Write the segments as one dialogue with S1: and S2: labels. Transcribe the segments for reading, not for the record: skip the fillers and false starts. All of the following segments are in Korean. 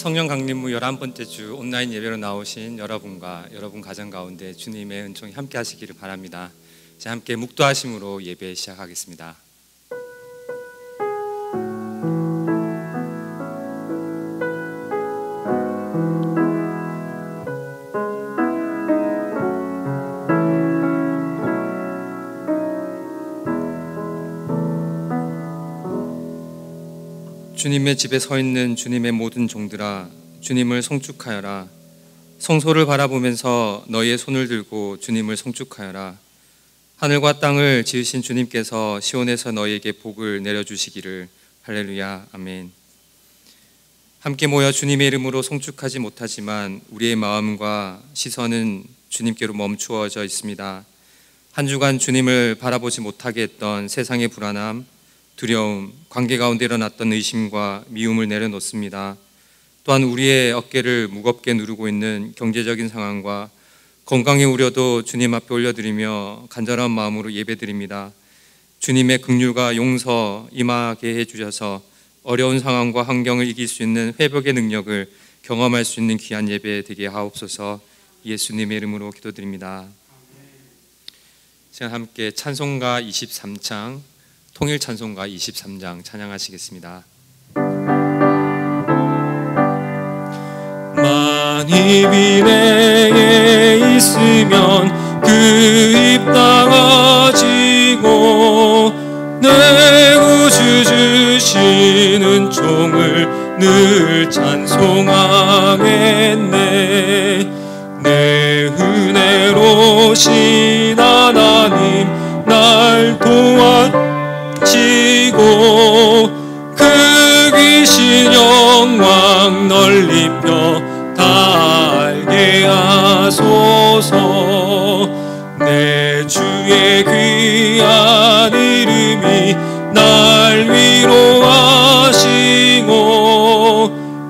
S1: 성령 강림부 11번째 주 온라인 예배로 나오신 여러분과 여러분 가정 가운데 주님의 은총이 함께 하시기를 바랍니다. 이제 함께 묵도하심으로 예배 시작하겠습니다. 주님의 집에 서 있는 주님의 모든 종들아, 주님을 송축하여라. 성소를 바라보면서 너희의 손을 들고 주님을 송축하여라. 하늘과 땅을 지으신 주님께서 시온에서 너희에게 복을 내려주시기를. 할렐루야, 아멘. 함께 모여 주님의 이름으로 송축하지 못하지만 우리의 마음과 시선은 주님께로 멈추어져 있습니다. 한 주간 주님을 바라보지 못하게 했던 세상의 불안함, 두려움, 관계 가운데 일어났던 의심과 미움을 내려놓습니다. 또한 우리의 어깨를 무겁게 누르고 있는 경제적인 상황과 건강의 우려도 주님 앞에 올려드리며 간절한 마음으로 예배드립니다. 주님의 긍휼과 용서 임하게 해주셔서 어려운 상황과 환경을 이길 수 있는 회복의 능력을 경험할 수 있는 귀한 예배 되게 하옵소서. 예수님의 이름으로 기도드립니다. 제가 함께 찬송가 23창 통일 찬송가 23장 찬양하시겠습니다.
S2: 만입이 내게 있으면 그 입 다가지고 내 구주 주시는 종을 늘 찬송하겠네. 내 은혜로신 하나님 날 도와주시고 그 귀신 영광 널리 펴 다 알게 하소서. 내 주의 귀한 이름이 날 위로하시고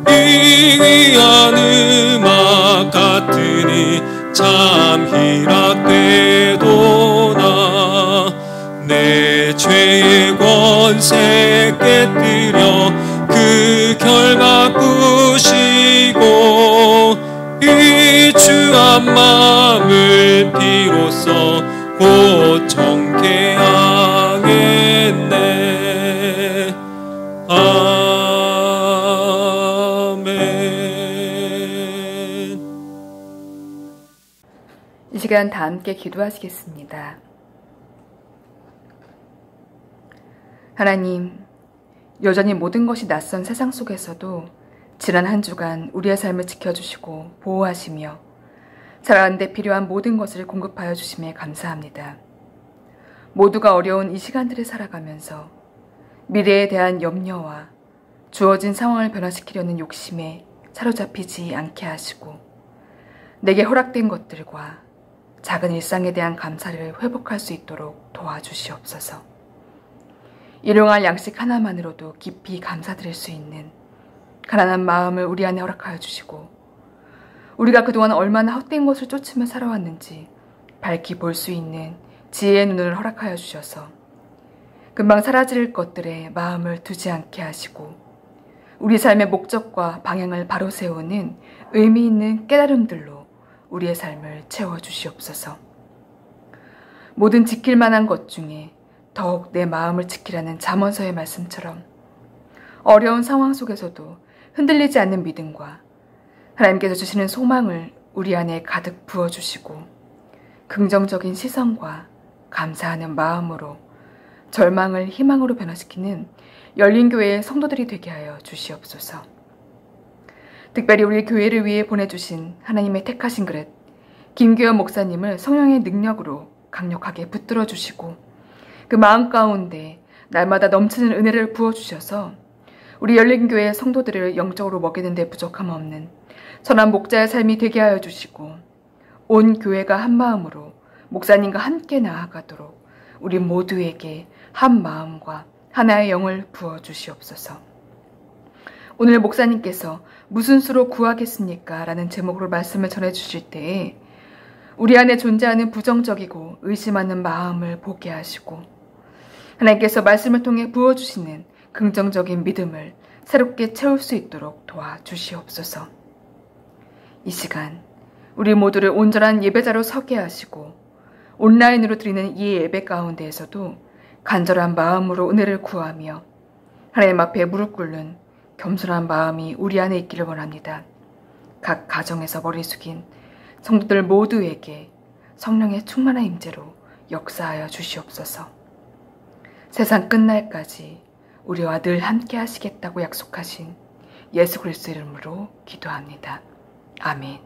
S2: 이 귀한 음악 같으니 참 희락되도다. 내 죄의 권세 깨뜨려 그 결 바꾸시고 이 주한 마음을 비로소 곧 정케 하겠네. 아멘.
S3: 이 시간 다 함께 기도하시겠습니다. 하나님, 여전히 모든 것이 낯선 세상 속에서도 지난 한 주간 우리의 삶을 지켜주시고 보호하시며 살아가는 데 필요한 모든 것을 공급하여 주심에 감사합니다. 모두가 어려운 이 시간들을 살아가면서 미래에 대한 염려와 주어진 상황을 변화시키려는 욕심에 사로잡히지 않게 하시고 내게 허락된 것들과 작은 일상에 대한 감사를 회복할 수 있도록 도와주시옵소서. 일용할 양식 하나만으로도 깊이 감사드릴 수 있는 가난한 마음을 우리 안에 허락하여 주시고 우리가 그동안 얼마나 헛된 것을 쫓으며 살아왔는지 밝히 볼 수 있는 지혜의 눈을 허락하여 주셔서 금방 사라질 것들에 마음을 두지 않게 하시고 우리 삶의 목적과 방향을 바로 세우는 의미 있는 깨달음들로 우리의 삶을 채워주시옵소서. 모든 지킬 만한 것 중에 더욱 내 마음을 지키라는 잠언서의 말씀처럼 어려운 상황 속에서도 흔들리지 않는 믿음과 하나님께서 주시는 소망을 우리 안에 가득 부어주시고 긍정적인 시선과 감사하는 마음으로 절망을 희망으로 변화시키는 열린교회의 성도들이 되게 하여 주시옵소서. 특별히 우리 교회를 위해 보내주신 하나님의 택하신 그릇 김규현 목사님을 성령의 능력으로 강력하게 붙들어 주시고 그 마음 가운데 날마다 넘치는 은혜를 부어주셔서 우리 열린교회 성도들을 영적으로 먹이는 데 부족함 없는 선한 목자의 삶이 되게 하여 주시고 온 교회가 한 마음으로 목사님과 함께 나아가도록 우리 모두에게 한 마음과 하나의 영을 부어주시옵소서. 오늘 목사님께서 무슨 수로 구하겠습니까? 라는 제목으로 말씀을 전해주실 때에 우리 안에 존재하는 부정적이고 의심하는 마음을 보게 하시고 하나님께서 말씀을 통해 부어주시는 긍정적인 믿음을 새롭게 채울 수 있도록 도와주시옵소서. 이 시간 우리 모두를 온전한 예배자로 서게 하시고 온라인으로 드리는 이 예배 가운데에서도 간절한 마음으로 은혜를 구하며 하나님 앞에 무릎 꿇는 겸손한 마음이 우리 안에 있기를 원합니다. 각 가정에서 머리 숙인 성도들 모두에게 성령의 충만한 임재로 역사하여 주시옵소서. 세상 끝날까지 우리와 늘 함께 하시겠다고 약속하신 예수 그리스도 이름으로 기도합니다. 아멘.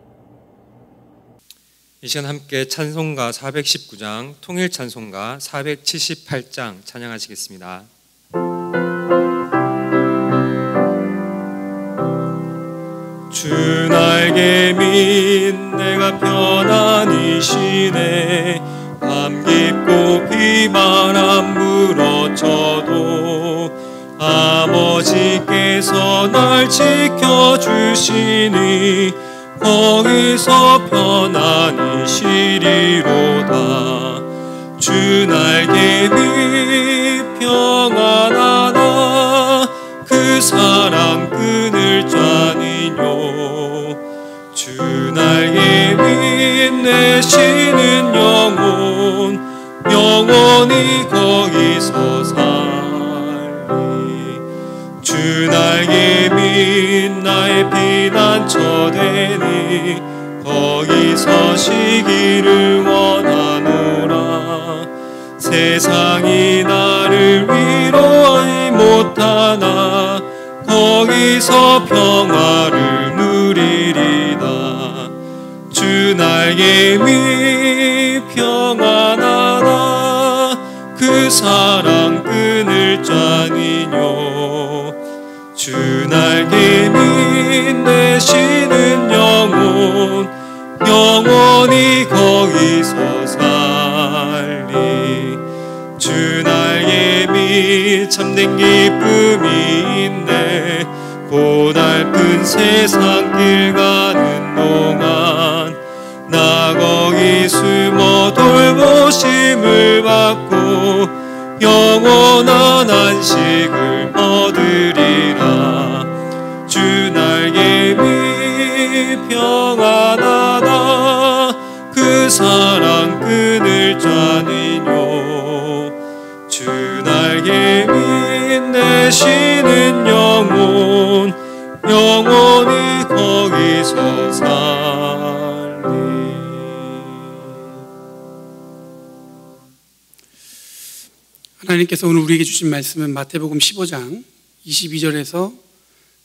S1: 이 시간 함께 찬송가 419장, 통일 찬송가 478장 찬양하시겠습니다.
S2: 주 날개 밑 내가 편안히 쉬네. 밤 깊고 비바람 불어쳐도 아버지께서 날 지켜주시니 거기서 편안히 쉬리로다. 주 날개 밑 평안하다. 그 사랑 끊을 자니요. 주 날개 밑 내 쉬는 영혼 영원히 거기서 살리. 주 날개 밑 나의 피난처 되니 거기서 쉬기를 원하노라. 세상이 나를 위로하지 못하나 거기서 평화를 누리리다. 주 날개 밑 평안하다. 그 사랑 끊을 자니요. 주 날개 밑 내 쉬는 영혼 영원히 거기서 살리. 주 날개 밑 참된 기쁨이 있네. 고달픈 세상 길 가는 동안 나 거기 숨어 돌보심을 받고 영원한 안식을 얻으리라. 주 날개 밑 평안하다. 그 사랑 끊을 자니요. 주 날개 밑 내 쉬는 영혼 영원히 거기서 살리.
S4: 하나님께서 오늘 우리에게 주신 말씀은 마태복음 15장 22절에서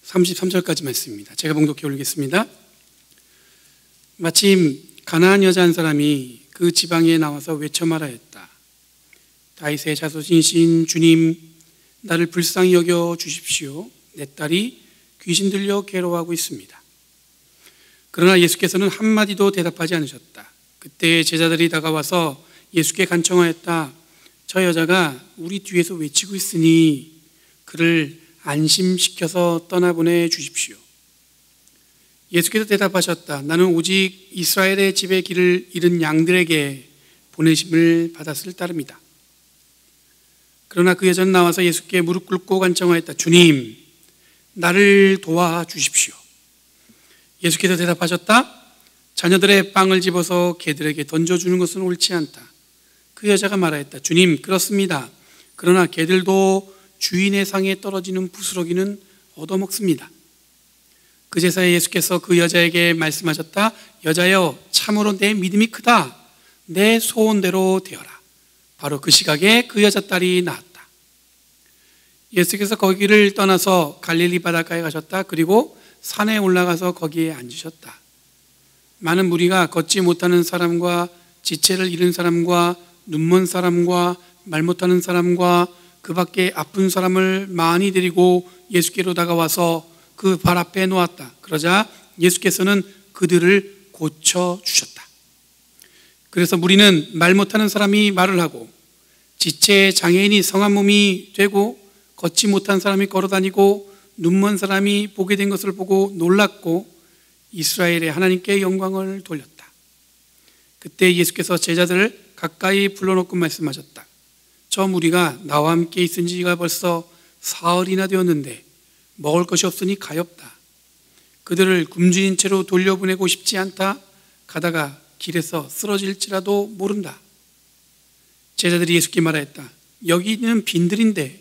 S4: 33절까지 말씀입니다. 제가 봉독해 올리겠습니다. 마침 가나안 여자 한 사람이 그 지방에 나와서 외쳐 말하였다. 다윗의 자손이신 주님, 나를 불쌍히 여겨 주십시오. 내 딸이 귀신 들려 괴로워하고 있습니다. 그러나 예수께서는 한마디도 대답하지 않으셨다. 그때 제자들이 다가와서 예수께 간청하였다. 저 여자가 우리 뒤에서 외치고 있으니 그를 안심시켜서 떠나보내 주십시오. 예수께서 대답하셨다. 나는 오직 이스라엘의 집의 길을 잃은 양들에게 보내심을 받았을 따름이다. 그러나 그 여자는 나와서 예수께 무릎 꿇고 간청하였다. 주님, 나를 도와주십시오. 예수께서 대답하셨다. 자녀들의 빵을 집어서 개들에게 던져주는 것은 옳지 않다. 그 여자가 말하였다. 주님, 그렇습니다. 그러나 개들도 주인의 상에 떨어지는 부스러기는 얻어먹습니다. 그제서야 예수께서 그 여자에게 말씀하셨다. 여자여, 참으로 내 믿음이 크다. 내 소원대로 되어라. 바로 그 시각에 그 여자 딸이 나았다. 예수께서 거기를 떠나서 갈릴리 바닷가에 가셨다. 그리고 산에 올라가서 거기에 앉으셨다. 많은 무리가 걷지 못하는 사람과 지체를 잃은 사람과 눈먼 사람과 말 못하는 사람과 그 밖에 아픈 사람을 많이 데리고 예수께로 다가와서 그 발 앞에 놓았다. 그러자 예수께서는 그들을 고쳐주셨다. 그래서 무리는 말 못하는 사람이 말을 하고 지체 장애인이 성한 몸이 되고 걷지 못한 사람이 걸어다니고 눈먼 사람이 보게 된 것을 보고 놀랐고 이스라엘의 하나님께 영광을 돌렸다. 그때 예수께서 제자들을 가까이 불러놓고 말씀하셨다. 저 무리가 나와 함께 있은 지가 벌써 사흘이나 되었는데 먹을 것이 없으니 가엾다. 그들을 굶주린 채로 돌려보내고 싶지 않다. 가다가 길에서 쓰러질지라도 모른다. 제자들이 예수께 말하였다. 여기는 빈들인데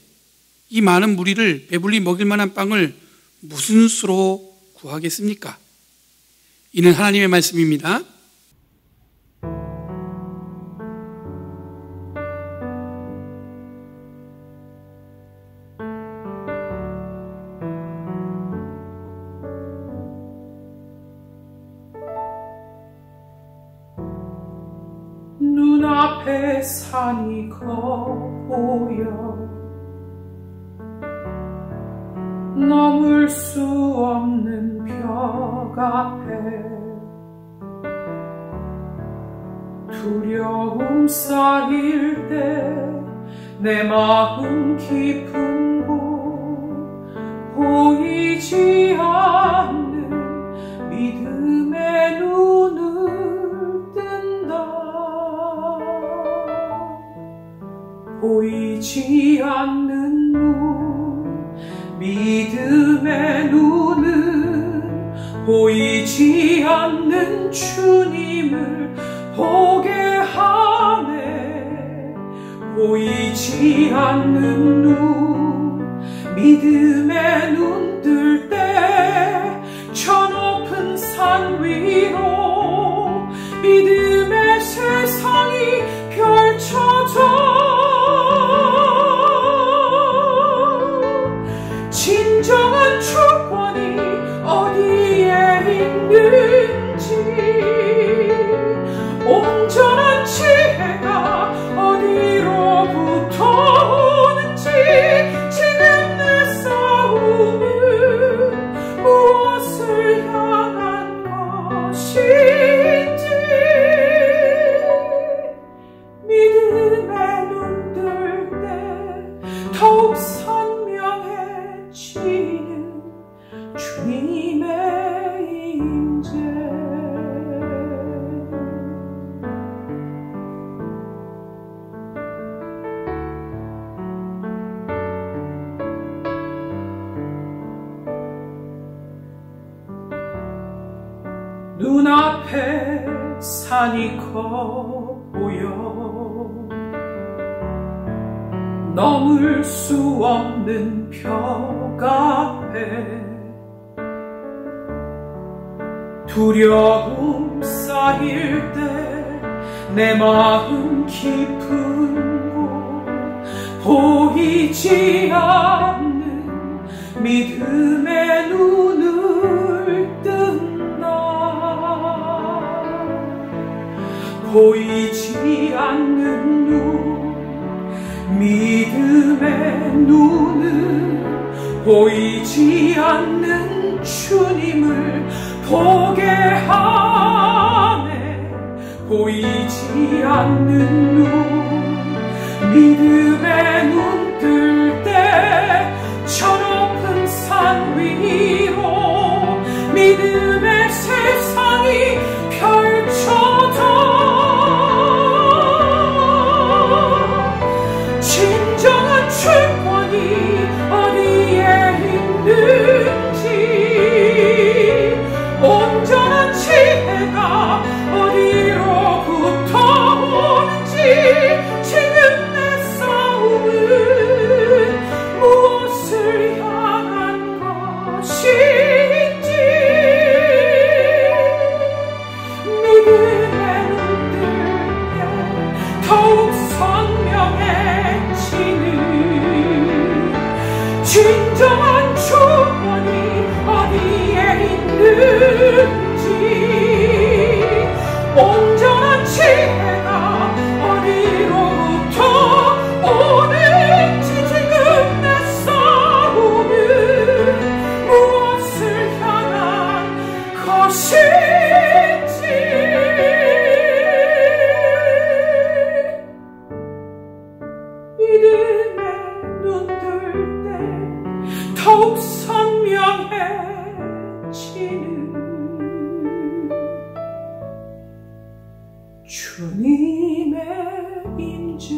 S4: 이 많은 무리를 배불리 먹일 만한 빵을 무슨 수로 구하겠습니까? 이는 하나님의 말씀입니다.
S5: 눈앞에 산이 보여 넘을 수 없는 벽 앞에 두려움 쌓일 때 내 마음 깊은 곳 보이지 않는 믿음의 눈을 뜬다. 보이지 않는 눈, 믿음의 눈은 보이지 않는 주님을 보게 하네. 보이지 않는 눈, 믿음의 눈 뜰 때 저 높은 산 위로 믿음의 세상이 펼쳐져. 진정한 주권이 어디에 있는지, 온전한 지혜가 어디로부터 오는지, 지금 내 싸움은 무엇을 향한 것인지 믿음의 눈 뜰 때 더욱 선명해지는 주님의 임재. 눈앞에 산이 커 보여 넘을 수 없는 벽 앞에 두려움 쌓일 때 내 마음 깊은 곳 보이지 않는 믿음의 눈을 뜬다. 보이지 않는 눈, 믿음의 눈은 보이지 않는 주님을 보게 하네. 보이지 않는 눈, 믿음의 눈 뜰 때 저 높은 산 위로 믿음의 세상이 펼쳐져. 진정한 주권이 어디에 있는지, 온전한 지혜가 어디로부터 오는지, 지금 내 싸움은 무엇을 향한 것인지 믿음의 눈 뜰 때 더욱 선명해지는 진정한 주권이 어디에 있는지, 온전한 지혜가 어디로부터 오는지, 지금 내 싸움은 무엇을 향한 것인지 믿음의 눈 뜰 때 더욱 선명해지는 주님의 임재.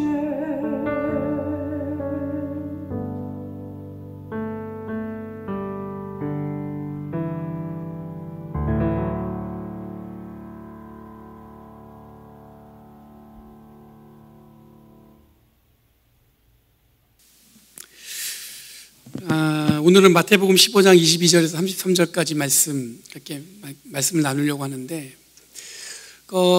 S4: 오늘은 마태복음 15장 22절에서 33절까지 이렇게 말씀을 나누려고 하는데,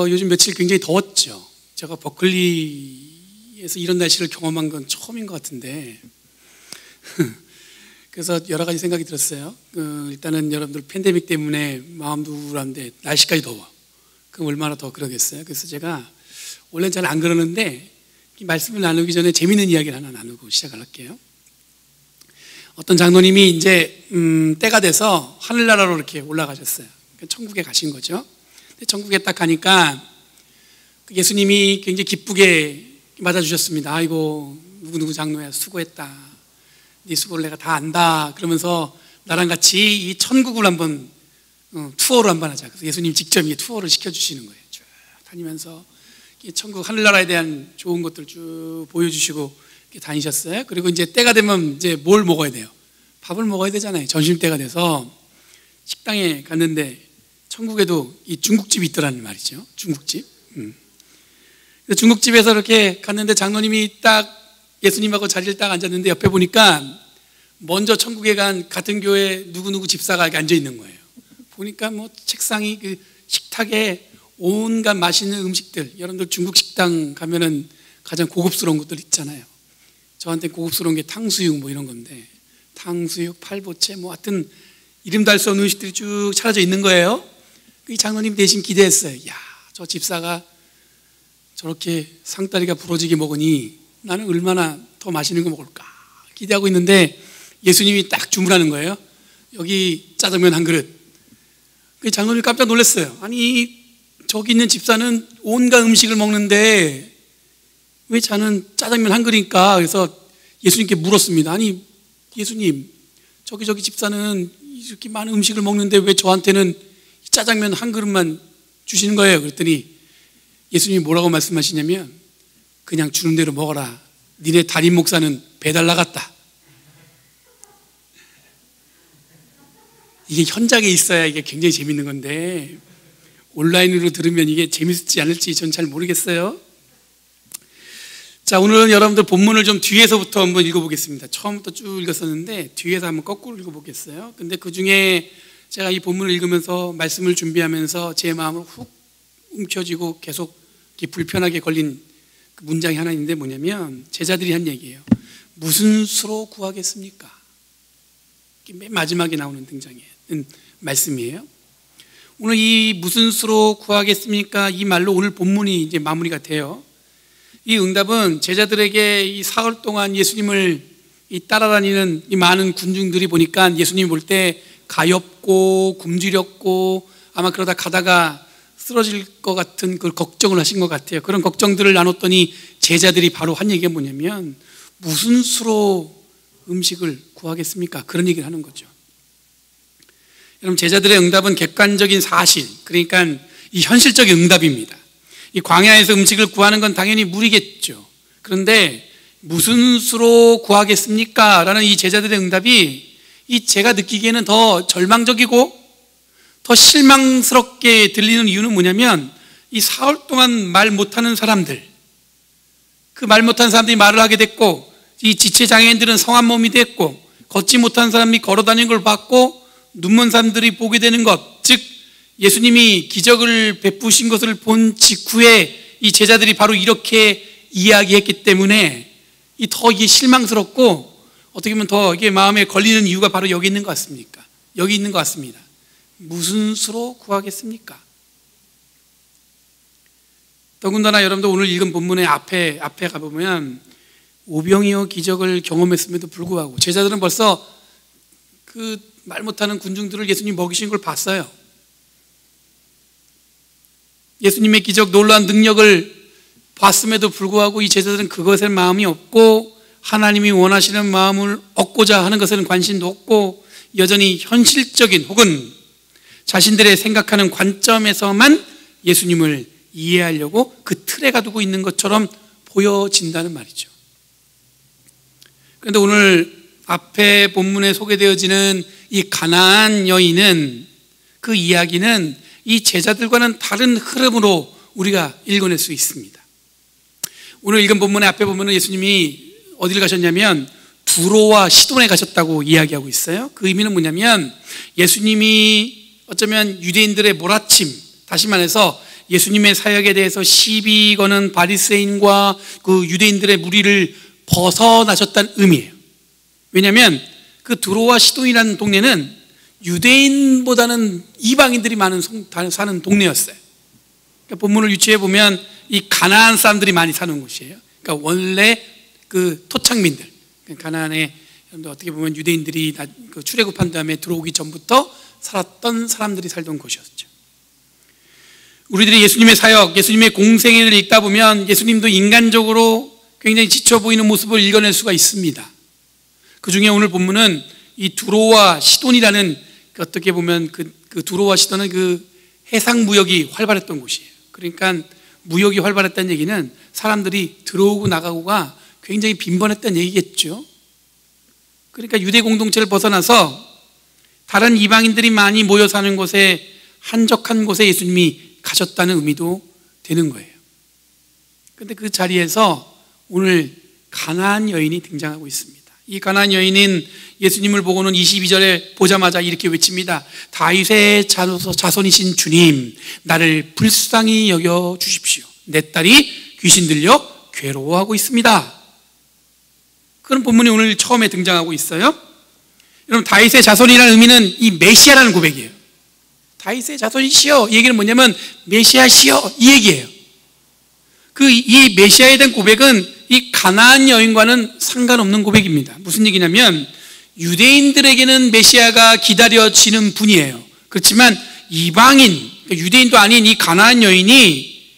S4: 요즘 며칠 굉장히 더웠죠. 제가 버클리에서 이런 날씨를 경험한 건 처음인 것 같은데, 그래서 여러 가지 생각이 들었어요. 일단은 여러분들 팬데믹 때문에 마음도 우울한데 날씨까지 더워. 그럼 얼마나 더 그러겠어요. 그래서 제가 원래는 잘 안 그러는데 이 말씀을 나누기 전에 재미있는 이야기를 하나 나누고 시작을 할게요. 어떤 장로님이 이제 때가 돼서 하늘나라로 이렇게 올라가셨어요. 천국에 가신 거죠. 근데 천국에 딱 가니까 예수님이 굉장히 기쁘게 맞아주셨습니다. 아이고, 누구누구 장로야, 수고했다. 네 수고를 내가 다 안다. 그러면서 나랑 같이 이 천국을 한번 투어를 한번 하자. 그래서 예수님 직접 이게 투어를 시켜주시는 거예요. 쭉 다니면서 이 천국 하늘나라에 대한 좋은 것들 쭉 보여주시고 이렇게 다니셨어요. 그리고 이제 때가 되면 이제 뭘 먹어야 돼요? 밥을 먹어야 되잖아요. 점심 때가 돼서 식당에 갔는데 천국에도 이 중국집이 있더라는 말이죠. 중국집. 중국집에서 이렇게 갔는데 장로님이 딱 예수님하고 자리를 딱 앉았는데 옆에 보니까 먼저 천국에 간 같은 교회 누구누구 집사가 이렇게 앉아 있는 거예요. 보니까 뭐 책상이 그 식탁에 온갖 맛있는 음식들, 여러분들 중국 식당 가면은 가장 고급스러운 것들 있잖아요. 저한테 고급스러운 게 탕수육 뭐 이런 건데, 탕수육, 팔보채 뭐 하여튼 이름도 알 수 없는 음식들이 쭉 차려져 있는 거예요. 이 장로님 대신 기대했어요. 야, 저 집사가 저렇게 상다리가 부러지게 먹으니 나는 얼마나 더 맛있는 거 먹을까 기대하고 있는데 예수님이 딱 주문하는 거예요. 여기 짜장면 한 그릇. 그 장로님이 깜짝 놀랐어요. 아니, 저기 있는 집사는 온갖 음식을 먹는데 왜 자는 짜장면 한 그릇일까? 그래서 예수님께 물었습니다. 아니, 예수님, 저기 집사는 이렇게 많은 음식을 먹는데 왜 저한테는 짜장면 한 그릇만 주시는 거예요? 그랬더니 예수님이 뭐라고 말씀하시냐면, 그냥 주는 대로 먹어라. 니네 담임 목사는 배달 나갔다. 이게 현장에 있어야 이게 굉장히 재밌는 건데 온라인으로 들으면 이게 재밌을지 않을지 전 잘 모르겠어요. 자, 오늘은 여러분들 본문을 좀 뒤에서부터 한번 읽어보겠습니다. 처음부터 쭉 읽었었는데 뒤에서 한번 거꾸로 읽어보겠어요. 근데 그 중에 제가 이 본문을 읽으면서 말씀을 준비하면서 제 마음을 훅 움켜쥐고 계속 이렇게 불편하게 걸린 그 문장이 하나 있는데 뭐냐면 제자들이 한 얘기예요. 무슨 수로 구하겠습니까? 맨 마지막에 나오는 등장의 말씀이에요. 오늘 이 무슨 수로 구하겠습니까? 이 말로 오늘 본문이 이제 마무리가 돼요. 이 응답은 제자들에게 이 사흘 동안 예수님을 따라다니는 이 많은 군중들이 보니까 예수님 볼 때 가엾고 굶주렸고 아마 그러다 가다가 쓰러질 것 같은 그걸 걱정을 하신 것 같아요. 그런 걱정들을 나눴더니 제자들이 바로 한 얘기가 뭐냐면 무슨 수로 음식을 구하겠습니까? 그런 얘기를 하는 거죠. 여러분, 제자들의 응답은 객관적인 사실, 그러니까 이 현실적인 응답입니다. 이 광야에서 음식을 구하는 건 당연히 무리겠죠. 그런데 무슨 수로 구하겠습니까? 라는 이 제자들의 응답이 제가 느끼기에는 더 절망적이고 더 실망스럽게 들리는 이유는 뭐냐면 이 사흘 동안 말 못하는 사람들, 그 말 못하는 사람들이 말을 하게 됐고 이 지체장애인들은 성한 몸이 됐고 걷지 못하는 사람이 걸어다니는 걸 봤고 눈먼 사람들이 보게 되는 것, 즉 예수님이 기적을 베푸신 것을 본 직후에 이 제자들이 바로 이렇게 이야기했기 때문에 더 이게 실망스럽고 어떻게 보면 더 이게 마음에 걸리는 이유가 바로 여기 있는 것 같습니까? 여기 있는 것 같습니다. 무슨 수로 구하겠습니까? 더군다나 여러분들 오늘 읽은 본문의 앞에 가보면 오병이어 기적을 경험했음에도 불구하고 제자들은 벌써 그 말 못하는 군중들을 예수님 먹이신 걸 봤어요. 예수님의 기적 놀라운 능력을 봤음에도 불구하고 이 제자들은 그것에 마음이 없고 하나님이 원하시는 마음을 얻고자 하는 것에는 관심도 없고 여전히 현실적인 혹은 자신들의 생각하는 관점에서만 예수님을 이해하려고 그 틀에 가두고 있는 것처럼 보여진다는 말이죠. 그런데 오늘 앞에 본문에 소개되어지는 이 가나안 여인은 그 이야기는 이 제자들과는 다른 흐름으로 우리가 읽어낼 수 있습니다. 오늘 읽은 본문의 앞에 보면 예수님이 어디를 가셨냐면 두로와 시돈에 가셨다고 이야기하고 있어요. 그 의미는 뭐냐면 예수님이 어쩌면 유대인들의 몰아침, 다시 말해서 예수님의 사역에 대해서 시비 거는 바리새인과 그 유대인들의 무리를 벗어나셨다는 의미예요. 왜냐하면 그 두로와 시돈이라는 동네는 유대인보다는 이방인들이 많은 사는 동네였어요. 그러니까 본문을 유추해 보면 이 가나안 사람들이 많이 사는 곳이에요. 그러니까 원래 그 토착민들, 가나안에 어떻게 보면 유대인들이 출애굽한 다음에 들어오기 전부터 살았던 사람들이 살던 곳이었죠. 우리들이 예수님의 사역, 예수님의 공생애를 읽다 보면 예수님도 인간적으로 굉장히 지쳐 보이는 모습을 읽어낼 수가 있습니다. 그 중에 오늘 본문은 이 두로와 시돈이라는 어떻게 보면 그 두로와 시돈은 그 해상 무역이 활발했던 곳이에요. 그러니까 무역이 활발했다는 얘기는 사람들이 들어오고 나가고가 굉장히 빈번했다는 얘기겠죠. 그러니까 유대 공동체를 벗어나서 다른 이방인들이 많이 모여 사는 곳에, 한적한 곳에 예수님이 가셨다는 의미도 되는 거예요. 그런데 그 자리에서 오늘 가나안 여인이 등장하고 있습니다. 이 가나안 여인은 예수님을 보고는 22절에 보자마자 이렇게 외칩니다. 다윗의 자손이신 주님, 나를 불쌍히 여겨 주십시오. 내 딸이 귀신 들려 괴로워하고 있습니다. 그런 본문이 오늘 처음에 등장하고 있어요. 여러분, 다윗의 자손이라는 의미는 이 메시아라는 고백이에요. 다윗의 자손이시여, 이 얘기는 뭐냐면 메시아시여, 이 얘기예요. 이 메시아에 대한 고백은 이 가나안 여인과는 상관없는 고백입니다. 무슨 얘기냐면 유대인들에게는 메시아가 기다려지는 분이에요. 그렇지만 이방인, 유대인도 아닌 이 가나안 여인이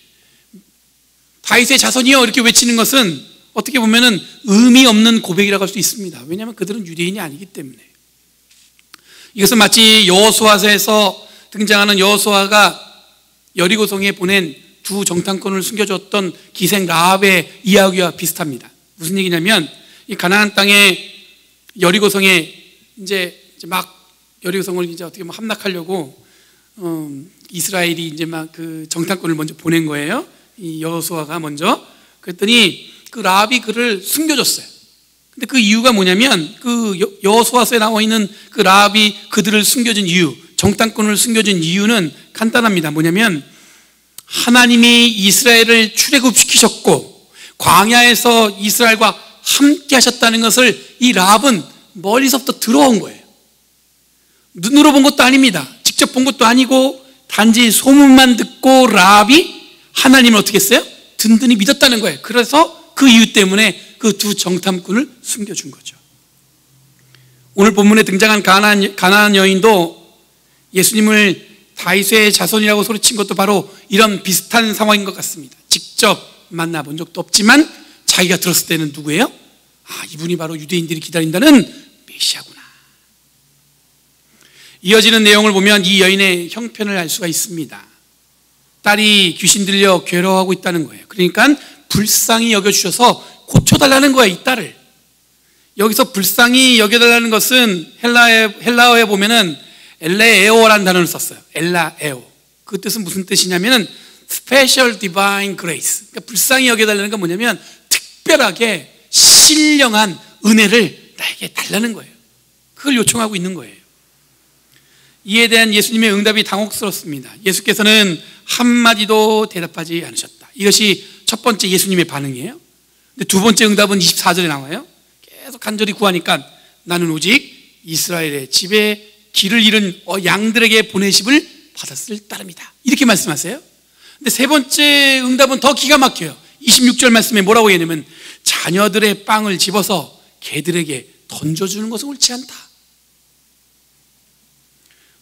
S4: 다윗의 자손이여 이렇게 외치는 것은 어떻게 보면은 의미 없는 고백이라고 할 수 있습니다. 왜냐하면 그들은 유대인이 아니기 때문에. 이것은 마치 여호수아서에서 등장하는 여호수아가 여리고성에 보낸 두 정탐꾼을 숨겨줬던 기생 라합의 이야기와 비슷합니다. 무슨 얘기냐면 이 가나안 땅에 여리고성에 이제 막 여리고성을 이제 어떻게 보면 함락하려고 이스라엘이 이제 막 그 정탐꾼을 먼저 보낸 거예요. 이 여호수아가 먼저. 그랬더니 그 라합이 그를 숨겨줬어요. 근데 그 이유가 뭐냐면 그 여호수아서에 나와 있는 그 라합이 그들을 숨겨준 이유, 정탐꾼을 숨겨준 이유는 간단합니다. 뭐냐면 하나님이 이스라엘을 출애굽시키셨고 광야에서 이스라엘과 함께 하셨다는 것을 이 라합은 멀리서부터 들어온 거예요. 눈으로 본 것도 아닙니다. 직접 본 것도 아니고 단지 소문만 듣고 라합이 하나님을 어떻게 했어요? 든든히 믿었다는 거예요. 그래서 그 이유 때문에 그 두 정탐꾼을 숨겨준 거죠. 오늘 본문에 등장한 가나안 여인도 예수님을 다윗의 자손이라고 소리친 것도 바로 이런 비슷한 상황인 것 같습니다. 직접 만나본 적도 없지만 자기가 들었을 때는 누구예요? 아, 이분이 바로 유대인들이 기다린다는 메시아구나. 이어지는 내용을 보면 이 여인의 형편을 알 수가 있습니다. 딸이 귀신 들려 괴로워하고 있다는 거예요. 그러니까 불쌍히 여겨주셔서 고쳐달라는 거예요, 이 딸을. 여기서 불쌍히 여겨달라는 것은 헬라어에 보면은 엘레에오라는 단어를 썼어요. 엘라에오. 그 뜻은 무슨 뜻이냐면은 Special Divine Grace. 그러니까 불쌍히 여겨달라는 건 뭐냐면 특별하게 신령한 은혜를 나에게 달라는 거예요. 그걸 요청하고 있는 거예요. 이에 대한 예수님의 응답이 당혹스럽습니다. 예수께서는 한마디도 대답하지 않으셨다. 이것이 첫 번째 예수님의 반응이에요. 근데 두 번째 응답은 24절에 나와요. 계속 간절히 구하니까 나는 오직 이스라엘의 집에 길을 잃은 양들에게 보내심을 받았을 따름이다. 이렇게 말씀하세요. 근데 세 번째 응답은 더 기가 막혀요. 26절 말씀에 뭐라고 했냐면 자녀들의 빵을 집어서 개들에게 던져주는 것은 옳지 않다.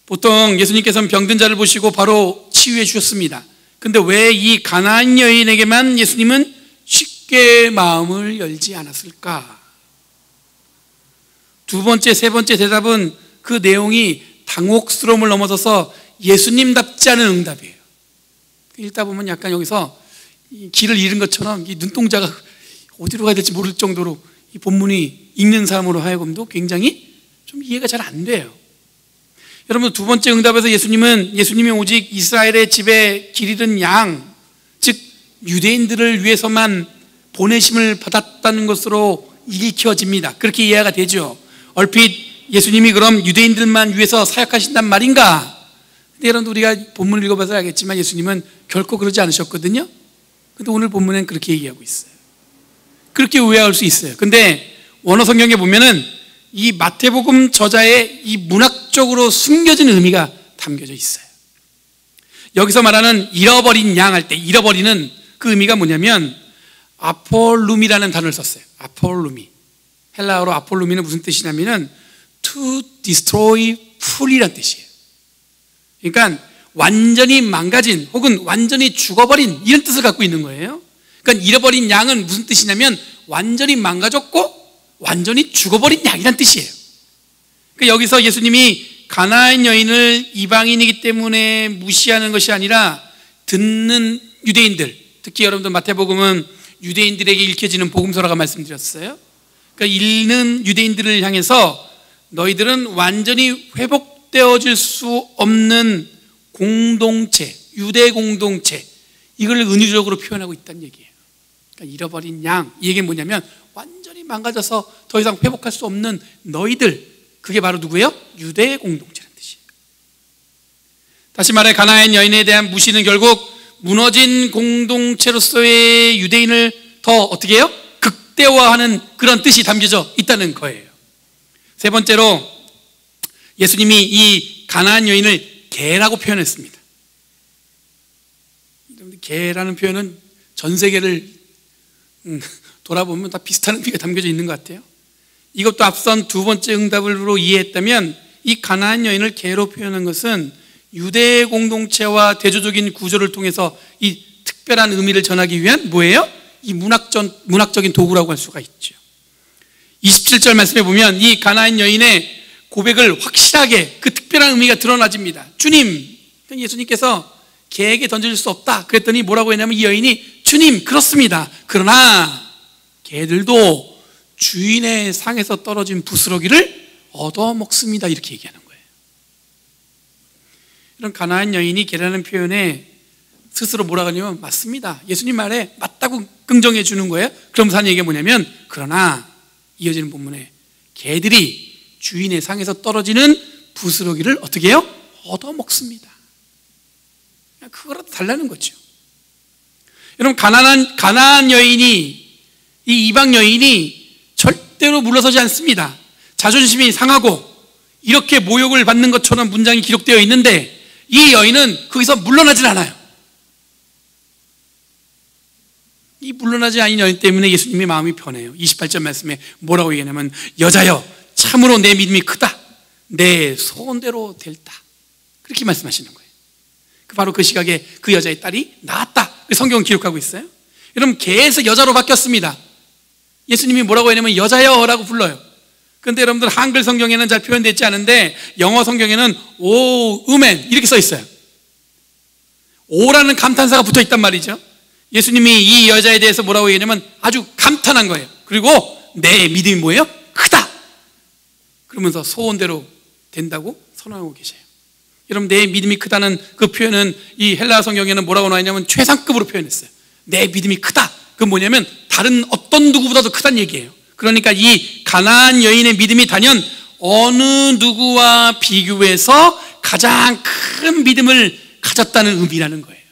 S4: 보통 예수님께서는 병든 자를 보시고 바로 치유해 주셨습니다. 근데 왜 이 가나안 여인에게만 예수님은 쉽게 마음을 열지 않았을까? 두 번째, 세 번째 대답은 그 내용이 당혹스러움을 넘어서서 예수님답지 않은 응답이에요. 읽다 보면 약간 여기서 길을 잃은 것처럼 이 눈동자가 어디로 가야 될지 모를 정도로 이 본문이 읽는 사람으로 하여금도 굉장히 좀 이해가 잘 안 돼요. 여러분, 두 번째 응답에서 예수님이 오직 이스라엘의 집에 길 잃은 양, 즉 유대인들을 위해서만 보내심을 받았다는 것으로 읽혀집니다. 그렇게 이해가 되죠. 얼핏 예수님이 그럼 유대인들만 위해서 사역하신단 말인가? 근데 여러분, 우리가 본문을 읽어봐서 알겠지만 예수님은 결코 그러지 않으셨거든요. 근데 오늘 본문엔 그렇게 얘기하고 있어요. 그렇게 오해할 수 있어요. 근데 원어 성경에 보면은 이 마태복음 저자의 이 문학적으로 숨겨진 의미가 담겨져 있어요. 여기서 말하는 잃어버린 양 할 때 잃어버리는 그 의미가 뭐냐면 아폴룸이라는 단어를 썼어요. 아폴룸이. 헬라어로 아폴룸이는 무슨 뜻이냐면은 to destroy fully란 뜻이에요. 그러니까 완전히 망가진 혹은 완전히 죽어버린 이런 뜻을 갖고 있는 거예요. 그러니까 잃어버린 양은 무슨 뜻이냐면 완전히 망가졌고 완전히 죽어버린 양이란 뜻이에요. 그러니까 여기서 예수님이 가나안 여인을 이방인이기 때문에 무시하는 것이 아니라 듣는 유대인들, 특히 여러분들 마태복음은 유대인들에게 읽혀지는 복음서라고 말씀드렸어요. 그러니까 읽는 유대인들을 향해서 너희들은 완전히 회복되어질 수 없는 공동체, 유대 공동체, 이걸 은유적으로 표현하고 있다는 얘기예요. 그러니까 잃어버린 양, 이 얘기는 뭐냐면 완전히 망가져서 더 이상 회복할 수 없는 너희들, 그게 바로 누구예요? 유대 공동체라는 뜻이에요. 다시 말해 가나안 여인에 대한 무시는 결국 무너진 공동체로서의 유대인을 더 어떻게 해요? 극대화하는 그런 뜻이 담겨져 있다는 거예요. 세 번째로 예수님이 이 가나안 여인을 개라고 표현했습니다. 개라는 표현은 전 세계를 돌아보면 다 비슷한 의미가 담겨져 있는 것 같아요. 이것도 앞선 두 번째 응답으로 이해했다면 이 가나안 여인을 개로 표현한 것은 유대 공동체와 대조적인 구조를 통해서 이 특별한 의미를 전하기 위한 뭐예요? 이 문학적인 도구라고 할 수가 있죠. 27절 말씀에 보면 이 가나안 여인의 고백을 확실하게 그 특별한 의미가 드러나집니다. 주님, 예수님께서 개에게 던질 수 없다 그랬더니 뭐라고 했냐면 이 여인이 주님 그렇습니다. 그러나 개들도 주인의 상에서 떨어진 부스러기를 얻어먹습니다. 이렇게 얘기하는 거예요. 이런 가나안 여인이 개라는 표현에 스스로 뭐라고 하냐면 맞습니다. 예수님 말에 맞다고 긍정해 주는 거예요. 그러면서 하는 얘기가 뭐냐면 그러나 이어지는 본문에 개들이 주인의 상에서 떨어지는 부스러기를 어떻게 해요? 얻어먹습니다. 그거라도 달라는 거죠. 여러분, 가나안 여인이, 이 이방 여인이 절대로 물러서지 않습니다. 자존심이 상하고 이렇게 모욕을 받는 것처럼 문장이 기록되어 있는데 이 여인은 거기서 물러나질 않아요. 이 물러나지 않은 여인 때문에 예수님의 마음이 변해요. 28절 말씀에 뭐라고 얘기하냐면 여자여 참으로 내 믿음이 크다. 내 소원대로 될다. 그렇게 말씀하시는 거예요. 바로 그 시각에 그 여자의 딸이 나았다. 성경은 기록하고 있어요. 여러분, 개에서 여자로 바뀌었습니다. 예수님이 뭐라고 하냐면 여자여라고 불러요. 그런데 여러분들 한글 성경에는 잘 표현되지 않은데 영어 성경에는 오, 우맨 이렇게 써 있어요. 오라는 감탄사가 붙어 있단 말이죠. 예수님이 이 여자에 대해서 뭐라고 얘기하냐면 아주 감탄한 거예요. 그리고 내 믿음이 뭐예요? 크다. 그러면서 소원대로 된다고 선언하고 계세요. 여러분, 내 믿음이 크다는 그 표현은 이 헬라 성경에는 뭐라고 나왔냐면 최상급으로 표현했어요. 내 믿음이 크다. 그건 뭐냐면 다른 어떤 누구보다도 크다는 얘기예요. 그러니까 이 가나안 여인의 믿음이 단연 어느 누구와 비교해서 가장 큰 믿음을 가졌다는 의미라는 거예요.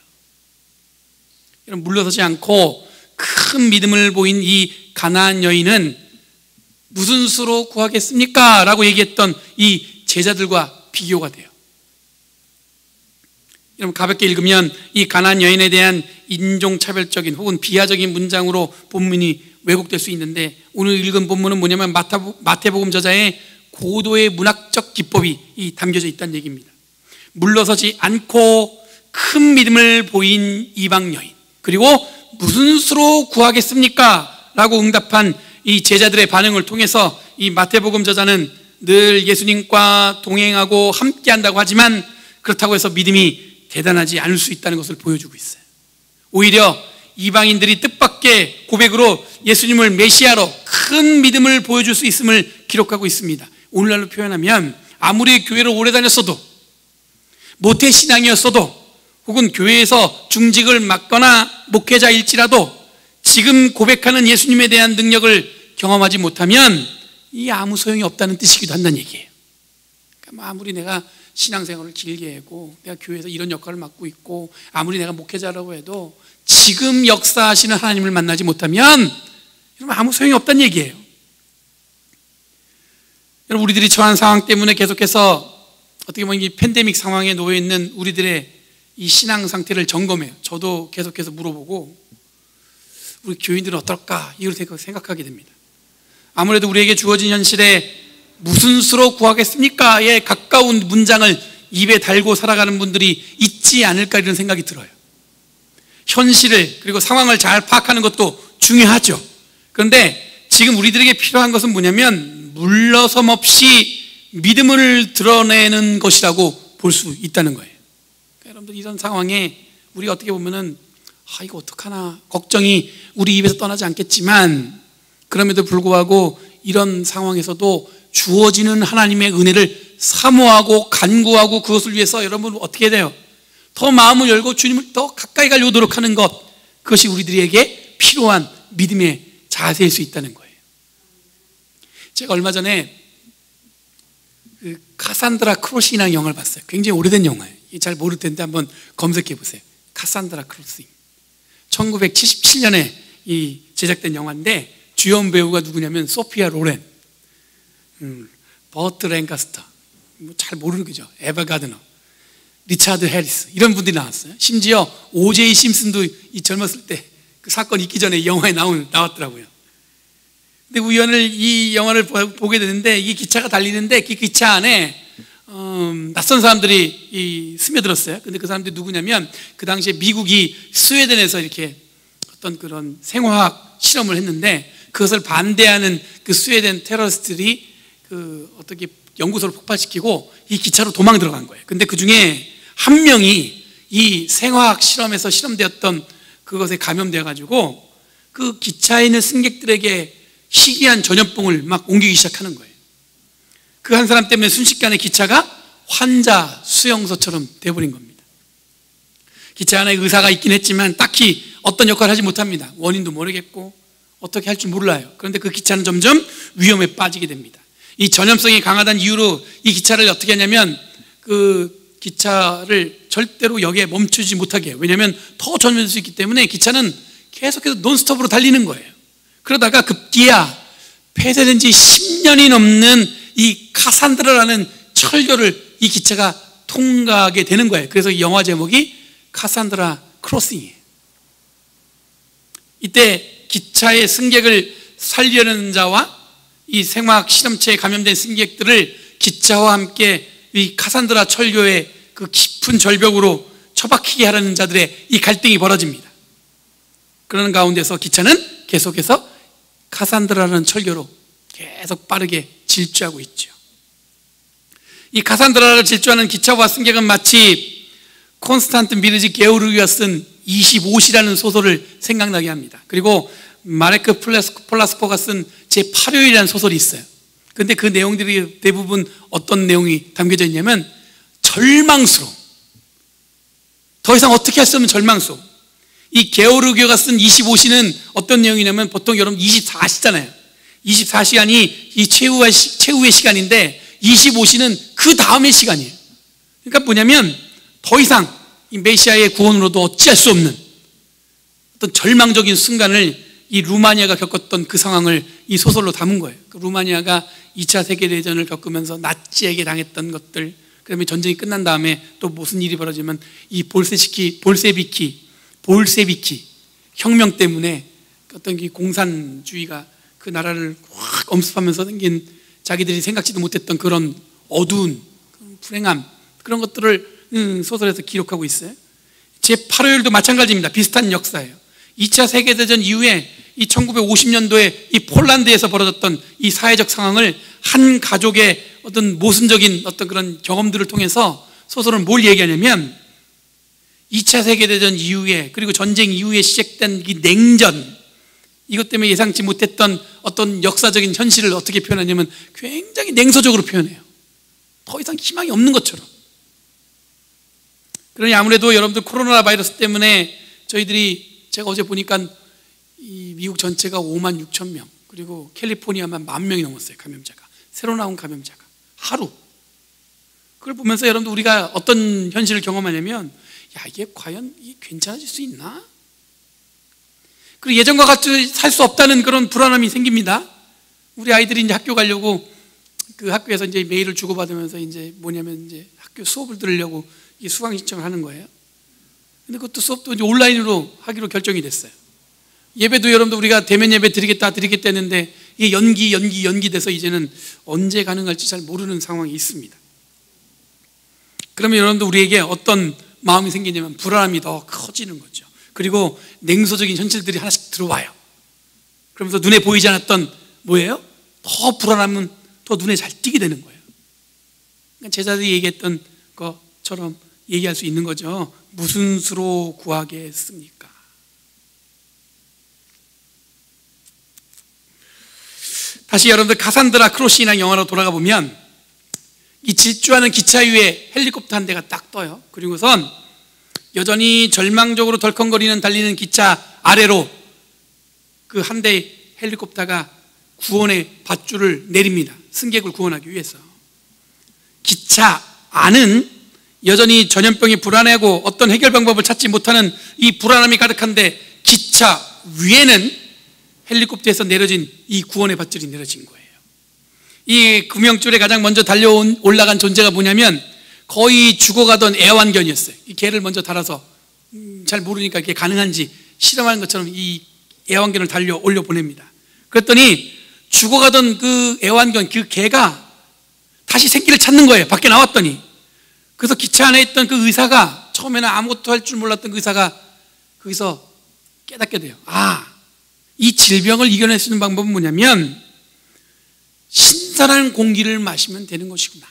S4: 여러분, 물러서지 않고 큰 믿음을 보인 이 가나안 여인은 무슨 수로 구하겠습니까? 라고 얘기했던 이 제자들과 비교가 돼요. 여러분, 가볍게 읽으면 이 가나안 여인에 대한 인종차별적인 혹은 비하적인 문장으로 본문이 왜곡될 수 있는데 오늘 읽은 본문은 뭐냐면 마태복음 저자의 고도의 문학적 기법이 담겨져 있다는 얘기입니다. 물러서지 않고 큰 믿음을 보인 이방 여인, 그리고 무슨 수로 구하겠습니까? 라고 응답한 이 제자들의 반응을 통해서 이 마태복음 저자는 늘 예수님과 동행하고 함께한다고 하지만 그렇다고 해서 믿음이 대단하지 않을 수 있다는 것을 보여주고 있어요. 오히려 이방인들이 뜻밖의 고백으로 예수님을 메시아로 큰 믿음을 보여줄 수 있음을 기록하고 있습니다. 오늘날로 표현하면 아무리 교회를 오래 다녔어도 모태신앙이었어도 혹은 교회에서 중직을 맡거나 목회자일지라도 지금 고백하는 예수님에 대한 능력을 경험하지 못하면 이 아무 소용이 없다는 뜻이기도 한다는 얘기예요. 그러니까 아무리 내가 신앙생활을 길게 하고 내가 교회에서 이런 역할을 맡고 있고 아무리 내가 목회자라고 해도 지금 역사하시는 하나님을 만나지 못하면 여러분 아무 소용이 없다는 얘기예요. 여러분 우리들이 처한 상황 때문에 계속해서 어떻게 보면 이 팬데믹 상황에 놓여 있는 우리들의 이 신앙 상태를 점검해요. 저도 계속해서 물어보고 우리 교인들은 어떨까 이걸 생각하게 됩니다. 아무래도 우리에게 주어진 현실에 무슨 수로 구하겠습니까?에 가까운 문장을 입에 달고 살아가는 분들이 있지 않을까 이런 생각이 들어요. 현실을 그리고 상황을 잘 파악하는 것도 중요하죠. 그런데 지금 우리들에게 필요한 것은 뭐냐면 물러섬 없이 믿음을 드러내는 것이라고 볼 수 있다는 거예요. 그러니까 여러분들 이런 상황에 우리가 어떻게 보면은 이거 어떡하나 걱정이 우리 입에서 떠나지 않겠지만 그럼에도 불구하고 이런 상황에서도 주어지는 하나님의 은혜를 사모하고 간구하고 그것을 위해서 여러분 어떻게 해야 돼요? 더 마음을 열고 주님을 더 가까이 가려고 노력하는 것, 그것이 우리들에게 필요한 믿음의 자세일 수 있다는 거예요. 제가 얼마 전에 그 카산드라 크로싱이라는 영화를 봤어요. 굉장히 오래된 영화예요. 잘 모를 텐데 한번 검색해 보세요. 카산드라 크로싱. 1977년에 이 제작된 영화인데 주연 배우가 누구냐면 소피아 로렌, 버트 랭카스터, 잘 모르는 거죠. 에바 가드너, 리차드 해리스 이런 분들이 나왔어요. 심지어 오제이 심슨도 이 젊었을 때 그 사건 있기 전에 이 영화에 나왔더라고요. 근데 우연히 이 영화를 보게 되는데 이 기차가 달리는데 그 기차 안에 낯선 사람들이 스며들었어요. 근데 그 사람들이 누구냐면 그 당시에 미국이 스웨덴에서 이렇게 어떤 그런 생화학 실험을 했는데 그것을 반대하는 그 스웨덴 테러리스트들이 그 어떻게 연구소를 폭발시키고 이 기차로 도망 들어간 거예요. 근데 그 중에 한 명이 이 생화학 실험에서 실험되었던 그것에 감염되어 가지고 그 기차에 있는 승객들에게 희귀한 전염병을 막 옮기기 시작하는 거예요. 그 한 사람 때문에 순식간에 기차가 환자 수용소처럼 돼버린 겁니다. 기차 안에 의사가 있긴 했지만 딱히 어떤 역할을 하지 못합니다. 원인도 모르겠고 어떻게 할 줄 몰라요. 그런데 그 기차는 점점 위험에 빠지게 됩니다. 이 전염성이 강하다는 이유로 이 기차를 어떻게 하냐면 그 기차를 절대로 역에 멈추지 못하게 해요. 왜냐하면 더 전염될 수 있기 때문에 기차는 계속해서 논스톱으로 달리는 거예요. 그러다가 급기야 폐쇄된 지 10년이 넘는 이 카산드라라는 철교를 이 기차가 통과하게 되는 거예요. 그래서 이 영화 제목이 카산드라 크로싱이에요. 이때 기차의 승객을 살리려는 자와 이 생화학 실험체에 감염된 승객들을 기차와 함께 이 카산드라 철교의 그 깊은 절벽으로 처박히게 하려는 자들의 이 갈등이 벌어집니다. 그러는 가운데서 기차는 계속해서 카산드라라는 철교로 계속 빠르게 질주하고 있죠. 이 카산드라를 질주하는 기차와 승객은 마치 콘스탄틴 미르지 게오르기가 쓴 25시라는 소설을 생각나게 합니다. 그리고 마레크 폴라스코가 쓴 제8요일이라는 소설이 있어요. 그런데 그 내용들이 대부분 어떤 내용이 담겨져 있냐면 절망스러움, 더 이상 어떻게 할 수 없는 절망스러움. 이 게오르기가 쓴 25시는 어떤 내용이냐면 보통 여러분 24시잖아요. 24시간이 이 최후의 시간인데 25시는 그 다음의 시간이에요. 그러니까 뭐냐면 더 이상 이 메시아의 구원으로도 어찌할 수 없는 어떤 절망적인 순간을 이 루마니아가 겪었던 그 상황을 이 소설로 담은 거예요. 그 루마니아가 2차 세계대전을 겪으면서 나치에게 당했던 것들, 그다음에 전쟁이 끝난 다음에 또 무슨 일이 벌어지면 이 볼세비키 혁명 때문에 어떤 이 공산주의가 그 나라를 확 엄습하면서 생긴 자기들이 생각지도 못했던 그런 어두운 불행함, 그런 것들을 소설에서 기록하고 있어요. 제8호율도 마찬가지입니다. 비슷한 역사예요. 2차 세계대전 이후에 이 1950년도에 이 폴란드에서 벌어졌던 이 사회적 상황을 한 가족의 어떤 모순적인 어떤 그런 경험들을 통해서 소설은 뭘 얘기하냐면 2차 세계대전 이후에 그리고 전쟁 이후에 시작된 이 냉전, 이것 때문에 예상치 못했던 어떤 역사적인 현실을 어떻게 표현하냐면 굉장히 냉소적으로 표현해요. 더 이상 희망이 없는 것처럼. 그러니 아무래도 여러분들 코로나 바이러스 때문에 저희들이 제가 어제 보니까 이 미국 전체가 5만 6천 명, 그리고 캘리포니아만 10,000명이 넘었어요. 감염자가, 새로 나온 감염자가 하루. 그걸 보면서 여러분들 우리가 어떤 현실을 경험하냐면, 야, 이게 과연 이게 괜찮아질 수 있나? 그리고 예전과 같이 살 수 없다는 그런 불안함이 생깁니다. 우리 아이들이 이제 학교 가려고 그 학교에서 이제 메일을 주고받으면서 이제 뭐냐면 이제 학교 수업을 들으려고 이 수강 신청을 하는 거예요. 근데 그것도 수업도 이제 온라인으로 하기로 결정이 됐어요. 예배도 여러분들 우리가 대면 예배 드리겠다 했는데 이게 연기돼서 이제는 언제 가능할지 잘 모르는 상황이 있습니다. 그러면 여러분들 우리에게 어떤 마음이 생기냐면 불안함이 더 커지는 거죠. 그리고 냉소적인 현실들이 하나씩 들어와요. 그러면서 눈에 보이지 않았던 뭐예요? 더 불안함은 더 눈에 잘 띄게 되는 거예요. 그러니까 제자들이 얘기했던 것처럼 얘기할 수 있는 거죠. 무슨 수로 구하겠습니까? 다시 여러분들 카산드라 크로시나 영화로 돌아가 보면 이 질주하는 기차 위에 헬리콥터 한 대가 딱 떠요. 그리고선 여전히 절망적으로 덜컹거리는 달리는 기차 아래로 그 한 대의 헬리콥터가 구원의 밧줄을 내립니다. 승객을 구원하기 위해서. 기차 안은 여전히 전염병이 불안해하고 어떤 해결 방법을 찾지 못하는 이 불안함이 가득한데, 기차 위에는 헬리콥터에서 내려진 이 구원의 밧줄이 내려진 거예요. 이 구명줄에 가장 먼저 올라간 존재가 뭐냐면 거의 죽어가던 애완견이었어요. 이 개를 먼저 달아서 잘 모르니까 이게 가능한지 실험하는 것처럼 이 애완견을 달려 올려 보냅니다. 그랬더니 죽어가던 그 애완견, 그 개가 다시 생기를 찾는 거예요. 밖에 나왔더니. 그래서 기차 안에 있던 그 의사가, 처음에는 아무것도 할 줄 몰랐던 그 의사가 거기서 깨닫게 돼요. 아, 이 질병을 이겨낼 수 있는 방법은 뭐냐면 신선한 공기를 마시면 되는 것이구나.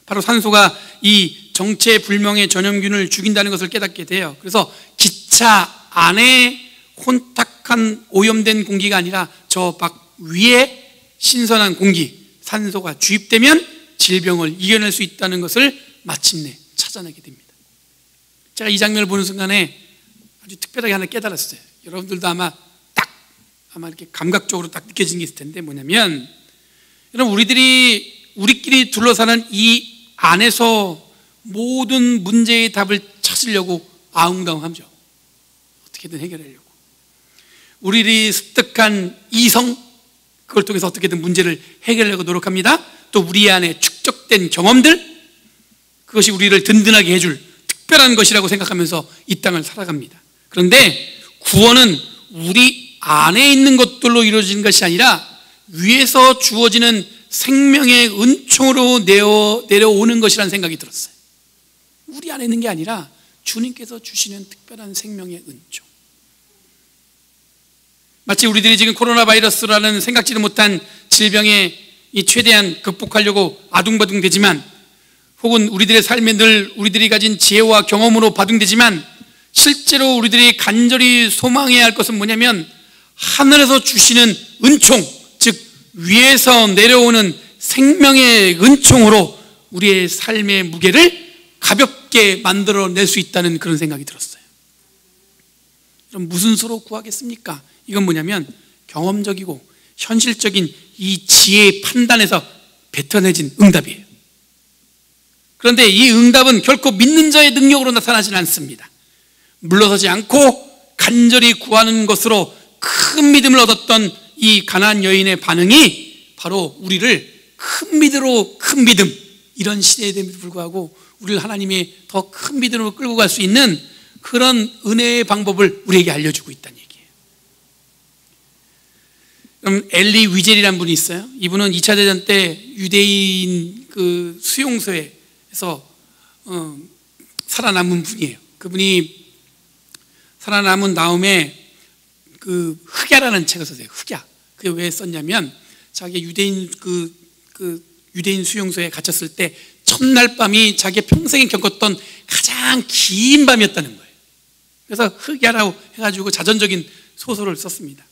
S4: 바로 산소가 이 정체불명의 전염균을 죽인다는 것을 깨닫게 돼요. 그래서 기차 안에 혼탁한 오염된 공기가 아니라 저 밖 위에 신선한 공기, 산소가 주입되면 질병을 이겨낼 수 있다는 것을 마침내 찾아내게 됩니다. 제가 이 장면을 보는 순간에 아주 특별하게 하나 깨달았어요. 여러분들도 아마 이렇게 감각적으로 딱 느껴지는 게 있을 텐데, 뭐냐면 여러분, 우리끼리 둘러사는 이 안에서 모든 문제의 답을 찾으려고 아웅다웅하죠. 어떻게든 해결하려고. 우리들이 습득한 이성, 그걸 통해서 어떻게든 문제를 해결하려고 노력합니다. 또 우리 안에 축적된 경험들, 그것이 우리를 든든하게 해줄 특별한 것이라고 생각하면서 이 땅을 살아갑니다. 그런데 구원은 우리 안에 있는 것들로 이루어지는 것이 아니라 위에서 주어지는 생명의 은총으로 내려오는 것이라는 생각이 들었어요. 우리 안에 있는 게 아니라 주님께서 주시는 특별한 생명의 은총. 마치 우리들이 지금 코로나 바이러스라는 생각지도 못한 질병에 최대한 극복하려고 아둥바둥 되지만, 혹은 우리들의 삶에 늘 우리들이 가진 지혜와 경험으로 바둥되지만, 실제로 우리들이 간절히 소망해야 할 것은 뭐냐면 하늘에서 주시는 은총, 즉 위에서 내려오는 생명의 은총으로 우리의 삶의 무게를 가볍게 만들어낼 수 있다는 그런 생각이 들었어요. 그럼 무슨 수로 구하겠습니까? 이건 뭐냐면 경험적이고 현실적인 이 지혜의 판단에서 뱉어내진 응답이에요. 그런데 이 응답은 결코 믿는 자의 능력으로 나타나지는 않습니다. 물러서지 않고 간절히 구하는 것으로 큰 믿음을 얻었던 이 가나안 여인의 반응이 바로 우리를 큰 믿음, 이런 시대에도 불구하고 우리를 하나님의 더 큰 믿음으로 끌고 갈 수 있는 그런 은혜의 방법을 우리에게 알려주고 있다는 얘기예요. 그럼 엘리 위젤이라는 분이 있어요. 이분은 2차 대전 때 유대인 그 수용소에서 살아남은 분이에요. 그분이 살아남은 다음에 그 흑야라는 책을 썼어요. 흑야. 그게 왜 썼냐면 자기 유대인 유대인 수용소에 갇혔을 때 첫날 밤이 자기 평생에 겪었던 가장 긴 밤이었다는 거예요. 그래서 흑야라고 해가지고 자전적인 소설을 썼습니다.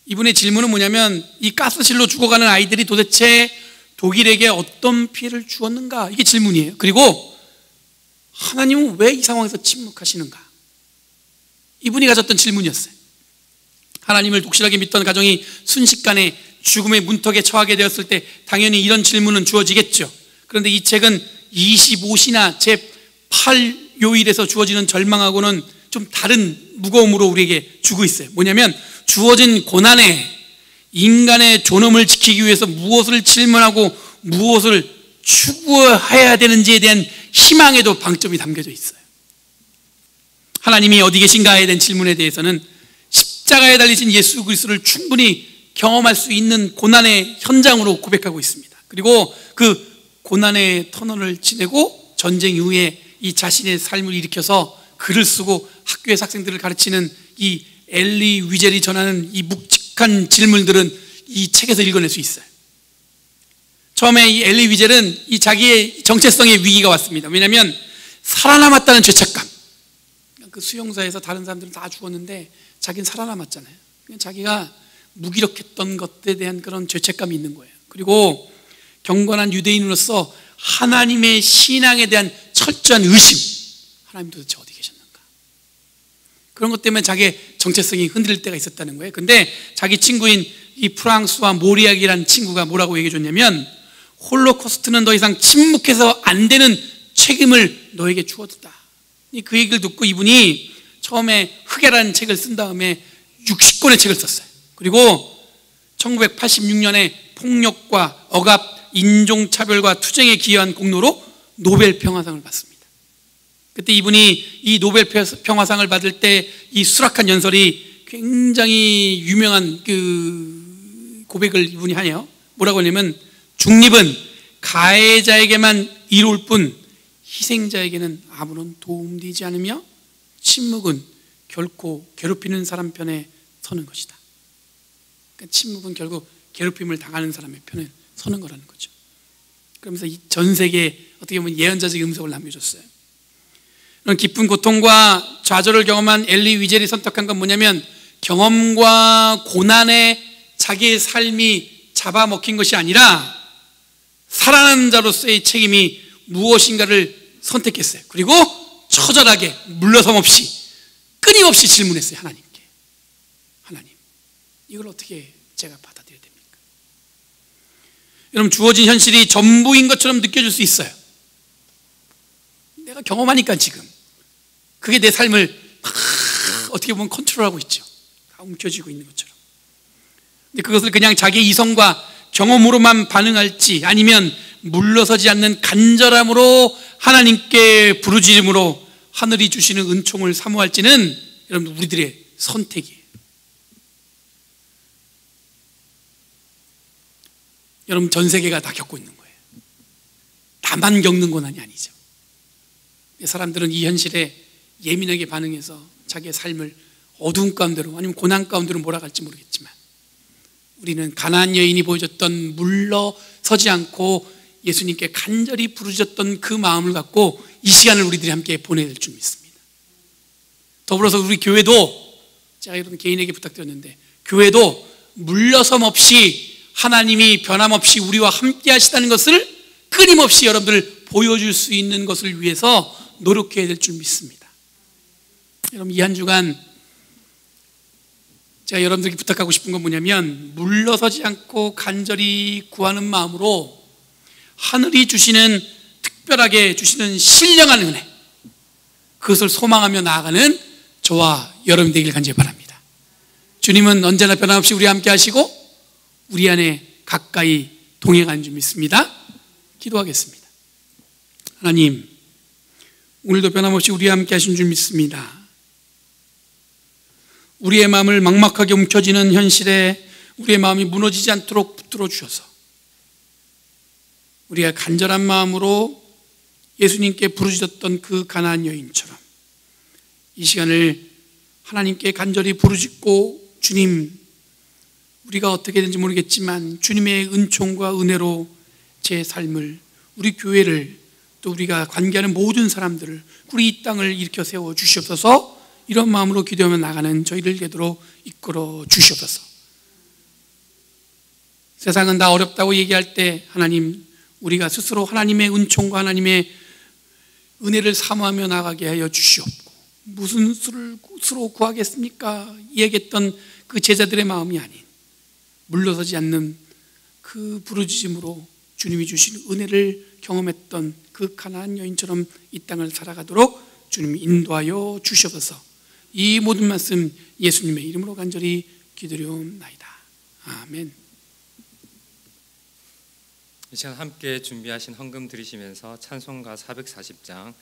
S4: 이분의 질문은 뭐냐면 이 가스실로 죽어가는 아이들이 도대체 독일에게 어떤 피해를 주었는가, 이게 질문이에요. 그리고 하나님은 왜 이 상황에서 침묵하시는가, 이분이 가졌던 질문이었어요. 하나님을 독실하게 믿던 가정이 순식간에 죽음의 문턱에 처하게 되었을 때 당연히 이런 질문은 주어지겠죠. 그런데 이 책은 25시나 제8요일에서 주어지는 절망하고는 좀 다른 무거움으로 우리에게 주고 있어요. 뭐냐면 주어진 고난에 인간의 존엄을 지키기 위해서 무엇을 질문하고 무엇을 추구해야 되는지에 대한 희망에도 방점이 담겨져 있어요. 하나님이 어디 계신가에 대한 질문에 대해서는 십자가에 달리신 예수 그리스도를 충분히 경험할 수 있는 고난의 현장으로 고백하고 있습니다. 그리고 그 고난의 터널을 지내고 전쟁 이후에 이 자신의 삶을 일으켜서 글을 쓰고 학교의 학생들을 가르치는 이 엘리 위젤이 전하는 이 묵직한 질문들은 이 책에서 읽어낼 수 있어요. 처음에 이 엘리 위젤은 이 자기의 정체성의 위기가 왔습니다. 왜냐하면 살아남았다는 죄책감. 그 수용소에서 다른 사람들은 다 죽었는데 자기는 살아남았잖아요. 자기가 무기력했던 것에 대한 그런 죄책감이 있는 거예요. 그리고 경건한 유대인으로서 하나님의 신앙에 대한 철저한 의심. 하나님 도대체 어디 계셨는가? 그런 것 때문에 자기의 정체성이 흔들릴 때가 있었다는 거예요. 근데 자기 친구인 이 프랑스와 모리악이라는 친구가 뭐라고 얘기해 줬냐면 홀로코스트는 더 이상 침묵해서 안 되는 책임을 너에게 주었다. 그 얘기를 듣고 이분이 처음에 흑해라는 책을 쓴 다음에 60권의 책을 썼어요. 그리고 1986년에 폭력과 억압, 인종차별과 투쟁에 기여한 공로로 노벨 평화상을 받습니다. 그때 이분이 이 노벨 평화상을 받을 때 이 수락한 연설이 굉장히 유명한 그 고백을 이분이 하네요. 뭐라고 하냐면 중립은 가해자에게만 이로울 뿐 희생자에게는 아무런 도움되지 않으며 침묵은 결코 괴롭히는 사람 편에 서는 것이다. 그러니까 침묵은 결국 괴롭힘을 당하는 사람의 편에 서는 거라는 거죠. 그러면서 이 전 세계에 어떻게 보면 예언자적 음성을 남겨줬어요. 이런 깊은 고통과 좌절을 경험한 엘리 위젤이 선택한 건 뭐냐면 경험과 고난에 자기의 삶이 잡아먹힌 것이 아니라 살아나는 자로서의 책임이 무엇인가를 선택했어요. 그리고 처절하게 물러섬 없이 끊임없이 질문했어요. 하나님께. 하나님, 이걸 어떻게 제가 받아들여야 됩니까? 여러분, 주어진 현실이 전부인 것처럼 느껴질 수 있어요. 내가 경험하니까 지금 그게 내 삶을 막 어떻게 보면 컨트롤하고 있죠. 다 움켜쥐고 있는 것처럼. 근데 그것을 그냥 자기의 이성과 경험으로만 반응할지 아니면 물러서지 않는 간절함으로 하나님께 부르짖음으로 하늘이 주시는 은총을 사모할지는 여러분 우리들의 선택이에요. 여러분 전 세계가 다 겪고 있는 거예요. 나만 겪는 고난이 아니죠. 사람들은 이 현실에 예민하게 반응해서 자기의 삶을 어두운 가운데로 아니면 고난 가운데로 몰아갈지 모르겠지만 우리는 가나안 여인이 보여줬던 물러서지 않고 예수님께 간절히 부르짖었던 그 마음을 갖고 이 시간을 우리들이 함께 보내야 될 줄 믿습니다. 더불어서 우리 교회도 제가 여러분 개인에게 부탁드렸는데 교회도 물러섬 없이 하나님이 변함없이 우리와 함께 하시다는 것을 끊임없이 여러분들 보여줄 수 있는 것을 위해서 노력해야 될 줄 믿습니다. 여러분 이 한 주간 제가 여러분들에게 부탁하고 싶은 건 뭐냐면 물러서지 않고 간절히 구하는 마음으로 하늘이 주시는 특별하게 주시는 신령한 은혜 그것을 소망하며 나아가는 저와 여러분 되길 간절히 바랍니다. 주님은 언제나 변함없이 우리와 함께 하시고 우리 안에 가까이 동행하는 줄 믿습니다. 기도하겠습니다. 하나님, 오늘도 변함없이 우리와 함께 하신 줄 믿습니다. 우리의 마음을 막막하게 움켜쥐는 현실에 우리의 마음이 무너지지 않도록 붙들어 주셔서 우리가 간절한 마음으로 예수님께 부르짖었던 그 가나안 여인처럼 이 시간을 하나님께 간절히 부르짖고 주님, 우리가 어떻게 되는지 모르겠지만 주님의 은총과 은혜로 제 삶을, 우리 교회를, 또 우리가 관계하는 모든 사람들을, 우리 이 땅을 일으켜 세워 주시옵소서. 이런 마음으로 기도하며 나가는 저희를 되도록 이끌어 주시옵소서. 세상은 다 어렵다고 얘기할 때 하나님, 우리가 스스로 하나님의 은총과 하나님의 은혜를 사모하며 나가게 하여 주시옵고, 무슨 수로 구하겠습니까? 얘기했던 그 제자들의 마음이 아닌 물러서지 않는 그 부르짖음으로 주님이 주신 은혜를 경험했던 그 가나안 여인처럼 이 땅을 살아가도록 주님이 인도하여 주시옵소서. 이 모든 말씀 예수님의 이름으로 간절히 기도리옵나이다. 아멘.
S1: 이 시간 함께 준비하신 헌금 드리시면서 찬송가 440장,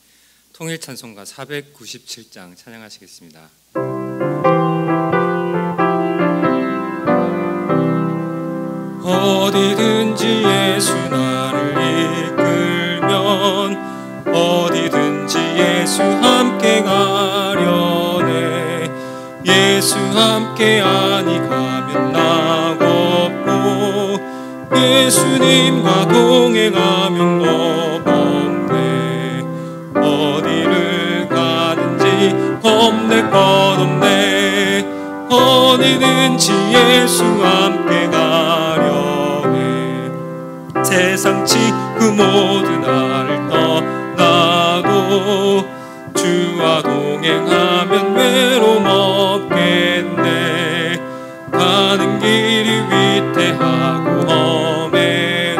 S1: 통일 찬송가 497장 찬양하시겠습니다.
S2: 어디든지 예수 나를 이끌면 어디든지 예수 함께 가려네. 예수 함께 아니 가면 낙 없고 예수님과 동행하면 겁 없네. 어디를 가든지 겁낼 것 없네. 어디든지 예수 함께 가려네. 세상 지구 모두 나를 떠나도 주와 동행하면 외로움 없겠네. 가는 길이 위태하고 험해도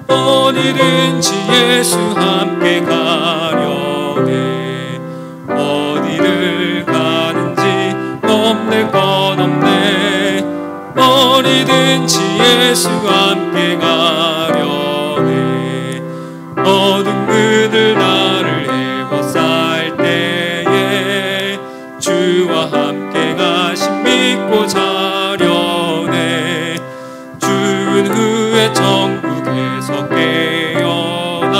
S2: 어디든지 예수 함께 가려네. 어디를 가는지 겁낼 것 없네. 어디든지 예수 함께 가려네. 어둠 그늘 나를 에워쌀 때에 주와 함께 가심 믿고 자려네. 죽은 후에 천국에서 깨어나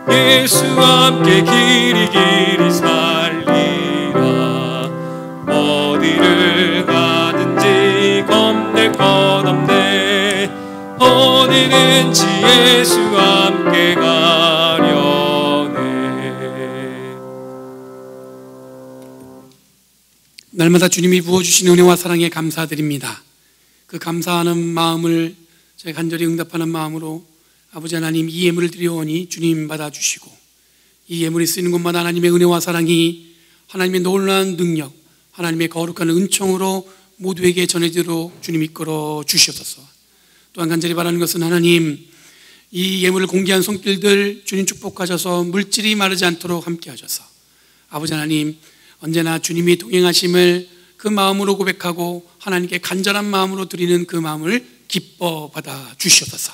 S2: 예수와 함께 길이 길이 살리라. 어디를 가든지 겁낼 것 없네. 어디든지 예수와 함께 가려네.
S4: 날마다 주님이 부어주신 은혜와 사랑에 감사드립니다. 그 감사하는 마음을 저희 간절히 응답하는 마음으로 아버지 하나님 이 예물을 드려오니 주님 받아주시고 이 예물이 쓰이는 곳마다 하나님의 은혜와 사랑이 하나님의 놀라운 능력 하나님의 거룩한 은총으로 모두에게 전해지도록 주님 이끌어 주시옵소서. 또한 간절히 바라는 것은 하나님 이 예물을 공개한 손길들 주님 축복하셔서 물질이 마르지 않도록 함께 하셔서 아버지 하나님 언제나 주님이 동행하심을 그 마음으로 고백하고 하나님께 간절한 마음으로 드리는 그 마음을 기뻐 받아 주시옵소서.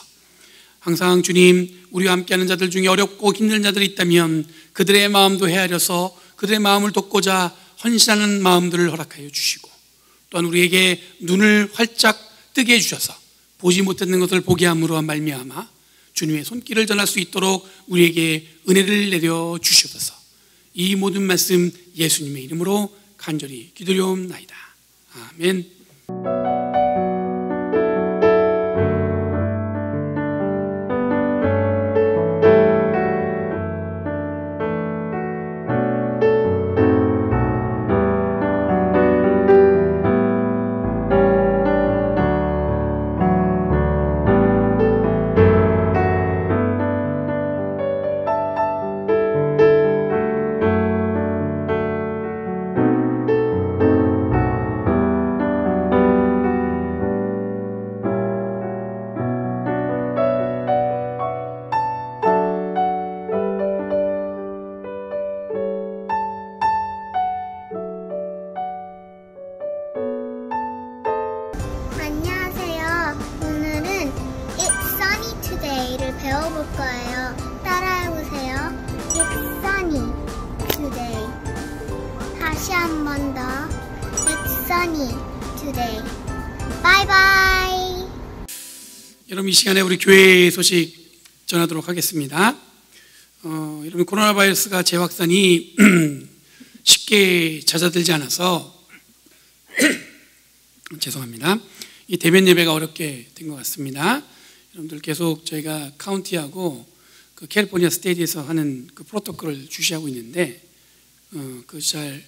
S4: 항상 주님 우리와 함께하는 자들 중에 어렵고 힘든 자들이 있다면 그들의 마음도 헤아려서 그들의 마음을 돕고자 헌신하는 마음들을 허락하여 주시고 또한 우리에게 눈을 활짝 뜨게 해주셔서 보지 못했는 것을 보게 함으로 말미암아 주님의 손길을 전할 수 있도록 우리에게 은혜를 내려 주시옵소서. 이 모든 말씀 예수님의 이름으로 간절히 기도리옵나이다. 아멘.
S6: 안녕하세요. 오늘은 It's Sunny Today를 배워볼 거예요. 따라해보세요. It's Sunny Today. 다시 한 번 더. It's Sunny Today. 바이바이.
S4: 여러분 이 시간에 우리 교회 소식 전하도록 하겠습니다. 여러분 코로나 바이러스가 재확산이 쉽게 잦아들지 않아서 죄송합니다. 이 대면 예배가 어렵게 된 것 같습니다. 여러분들 계속 저희가 카운티하고 그 캘리포니아 스테이트에서 하는 그 프로토콜을 주시하고 있는데 그 잘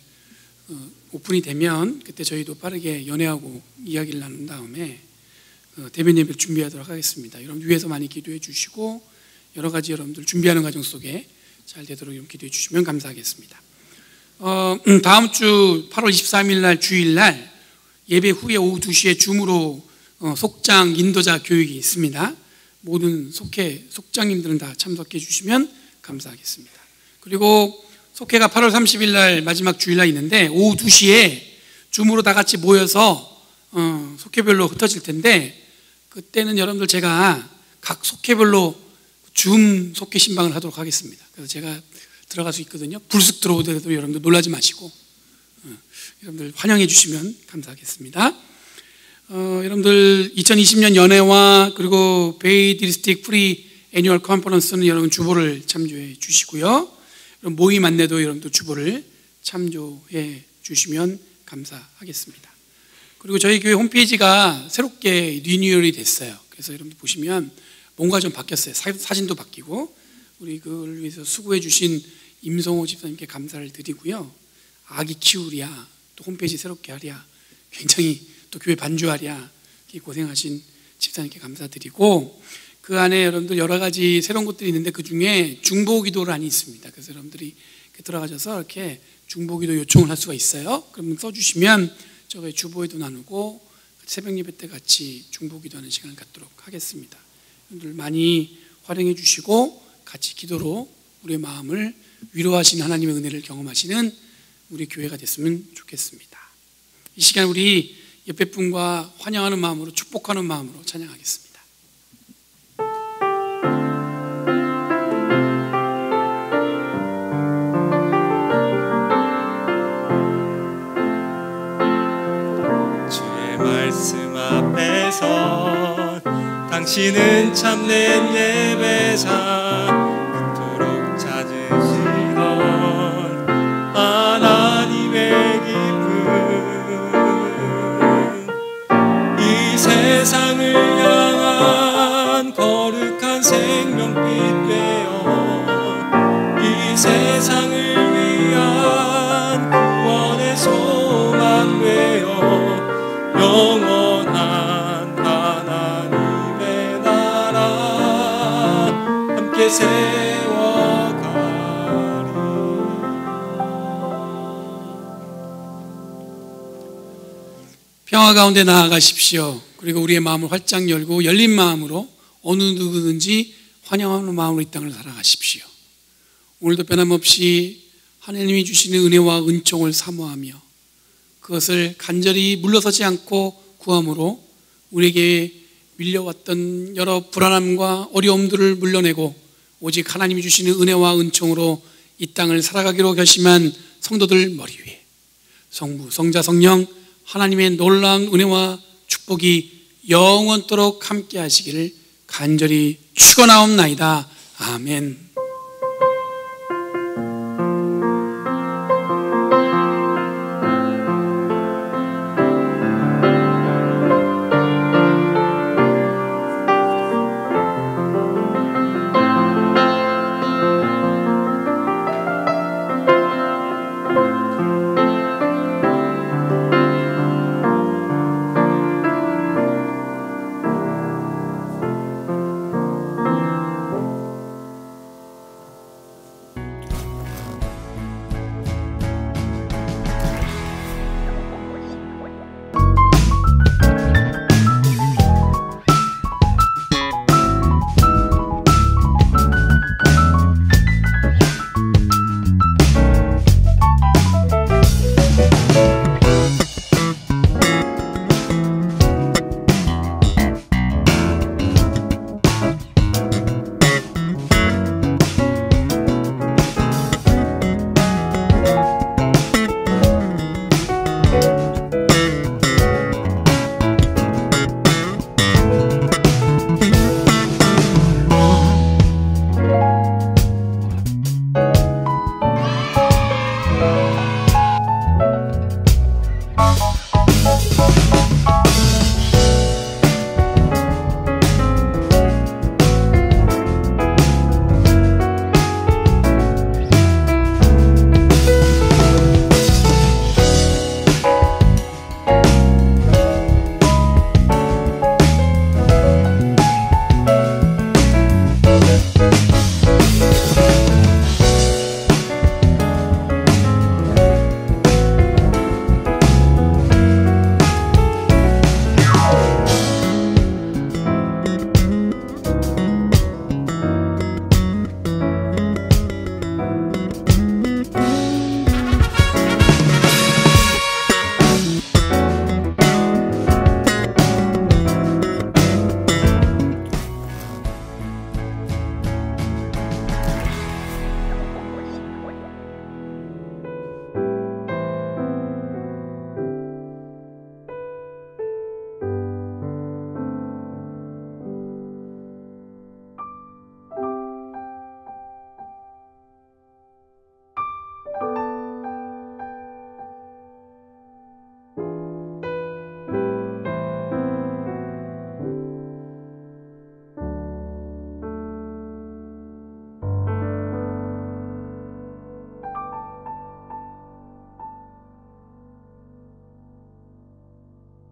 S4: 오픈이 되면 그때 저희도 빠르게 연회하고 이야기를 나눈 다음에 대면 예배를 준비하도록 하겠습니다. 여러분 위에서 많이 기도해 주시고 여러 가지 여러분들 준비하는 과정 속에 잘 되도록 좀 기도해 주시면 감사하겠습니다. 다음 주 8월 23일 날 주일 날 예배 후에 오후 2시에 줌으로 속장 인도자 교육이 있습니다. 모든 속장님들은 다 참석해 주시면 감사하겠습니다. 그리고 속회가 8월 30일 날 마지막 주일날 있는데 오후 2시에 줌으로 다 같이 모여서 속회별로 흩어질 텐데, 그때는 여러분들 제가 각 속회별로 줌 속회 신방을 하도록 하겠습니다. 그래서 제가 들어갈 수 있거든요. 불쑥 들어오더라도 여러분들 놀라지 마시고 여러분들 환영해 주시면 감사하겠습니다. 여러분들 2020년 연회와 그리고 베이 디스트릭 프리 애뉴얼 컨퍼런스는 여러분 주보를 참조해 주시고요. 모임 안내도 여러분들 주보를 참조해 주시면 감사하겠습니다. 그리고 저희 교회 홈페이지가 새롭게 리뉴얼이 됐어요. 그래서 여러분들 보시면 뭔가 좀 바뀌었어요. 사진도 바뀌고, 우리 그걸 위해서 수고해 주신 임성호 집사님께 감사를 드리고요. 아기 키우랴, 또 홈페이지 새롭게 하랴, 굉장히 또 교회 반주하랴 고생하신 집사님께 감사드리고, 그 안에 여러분들 여러 가지 새로운 것들이 있는데 그 중에 중보기도란이 있습니다. 그래서 여러분들이 들어가셔서 이렇게 중보기도 요청을 할 수가 있어요. 그러면 써주시면 저희 주보에도 나누고 새벽 예배 때 같이 중보기도하는 시간을 갖도록 하겠습니다. 여러분들 많이 활용해 주시고 같이 기도로 우리의 마음을 위로하시는 하나님의 은혜를 경험하시는 우리 교회가 됐으면 좋겠습니다. 이 시간 우리 옆에 분과 환영하는 마음으로, 축복하는 마음으로 찬양하겠습니다.
S2: 주의 말씀 앞에서 당신은 참된 예배자, 그토록 찾으시던 하나님의 기쁨, 이 세상을 향한 거룩한 생명빛 되어 이 세상을 위한 구원의 소망 되어 영원한 하나님의 나라 함께 세워가리.
S4: 평화 가운데 나아가십시오. 그리고 우리의 마음을 활짝 열고 열린 마음으로 어느 누구든지 환영하는 마음으로 이 땅을 살아가십시오. 오늘도 변함없이 하나님이 주시는 은혜와 은총을 사모하며 그것을 간절히 물러서지 않고 구함으로 우리에게 밀려왔던 여러 불안함과 어려움들을 물러내고 오직 하나님이 주시는 은혜와 은총으로 이 땅을 살아가기로 결심한 성도들 머리 위에 성부, 성자, 성령 하나님의 놀라운 은혜와 축복이 영원토록 함께 하시기를 간절히 축원하옵나이다. 아멘.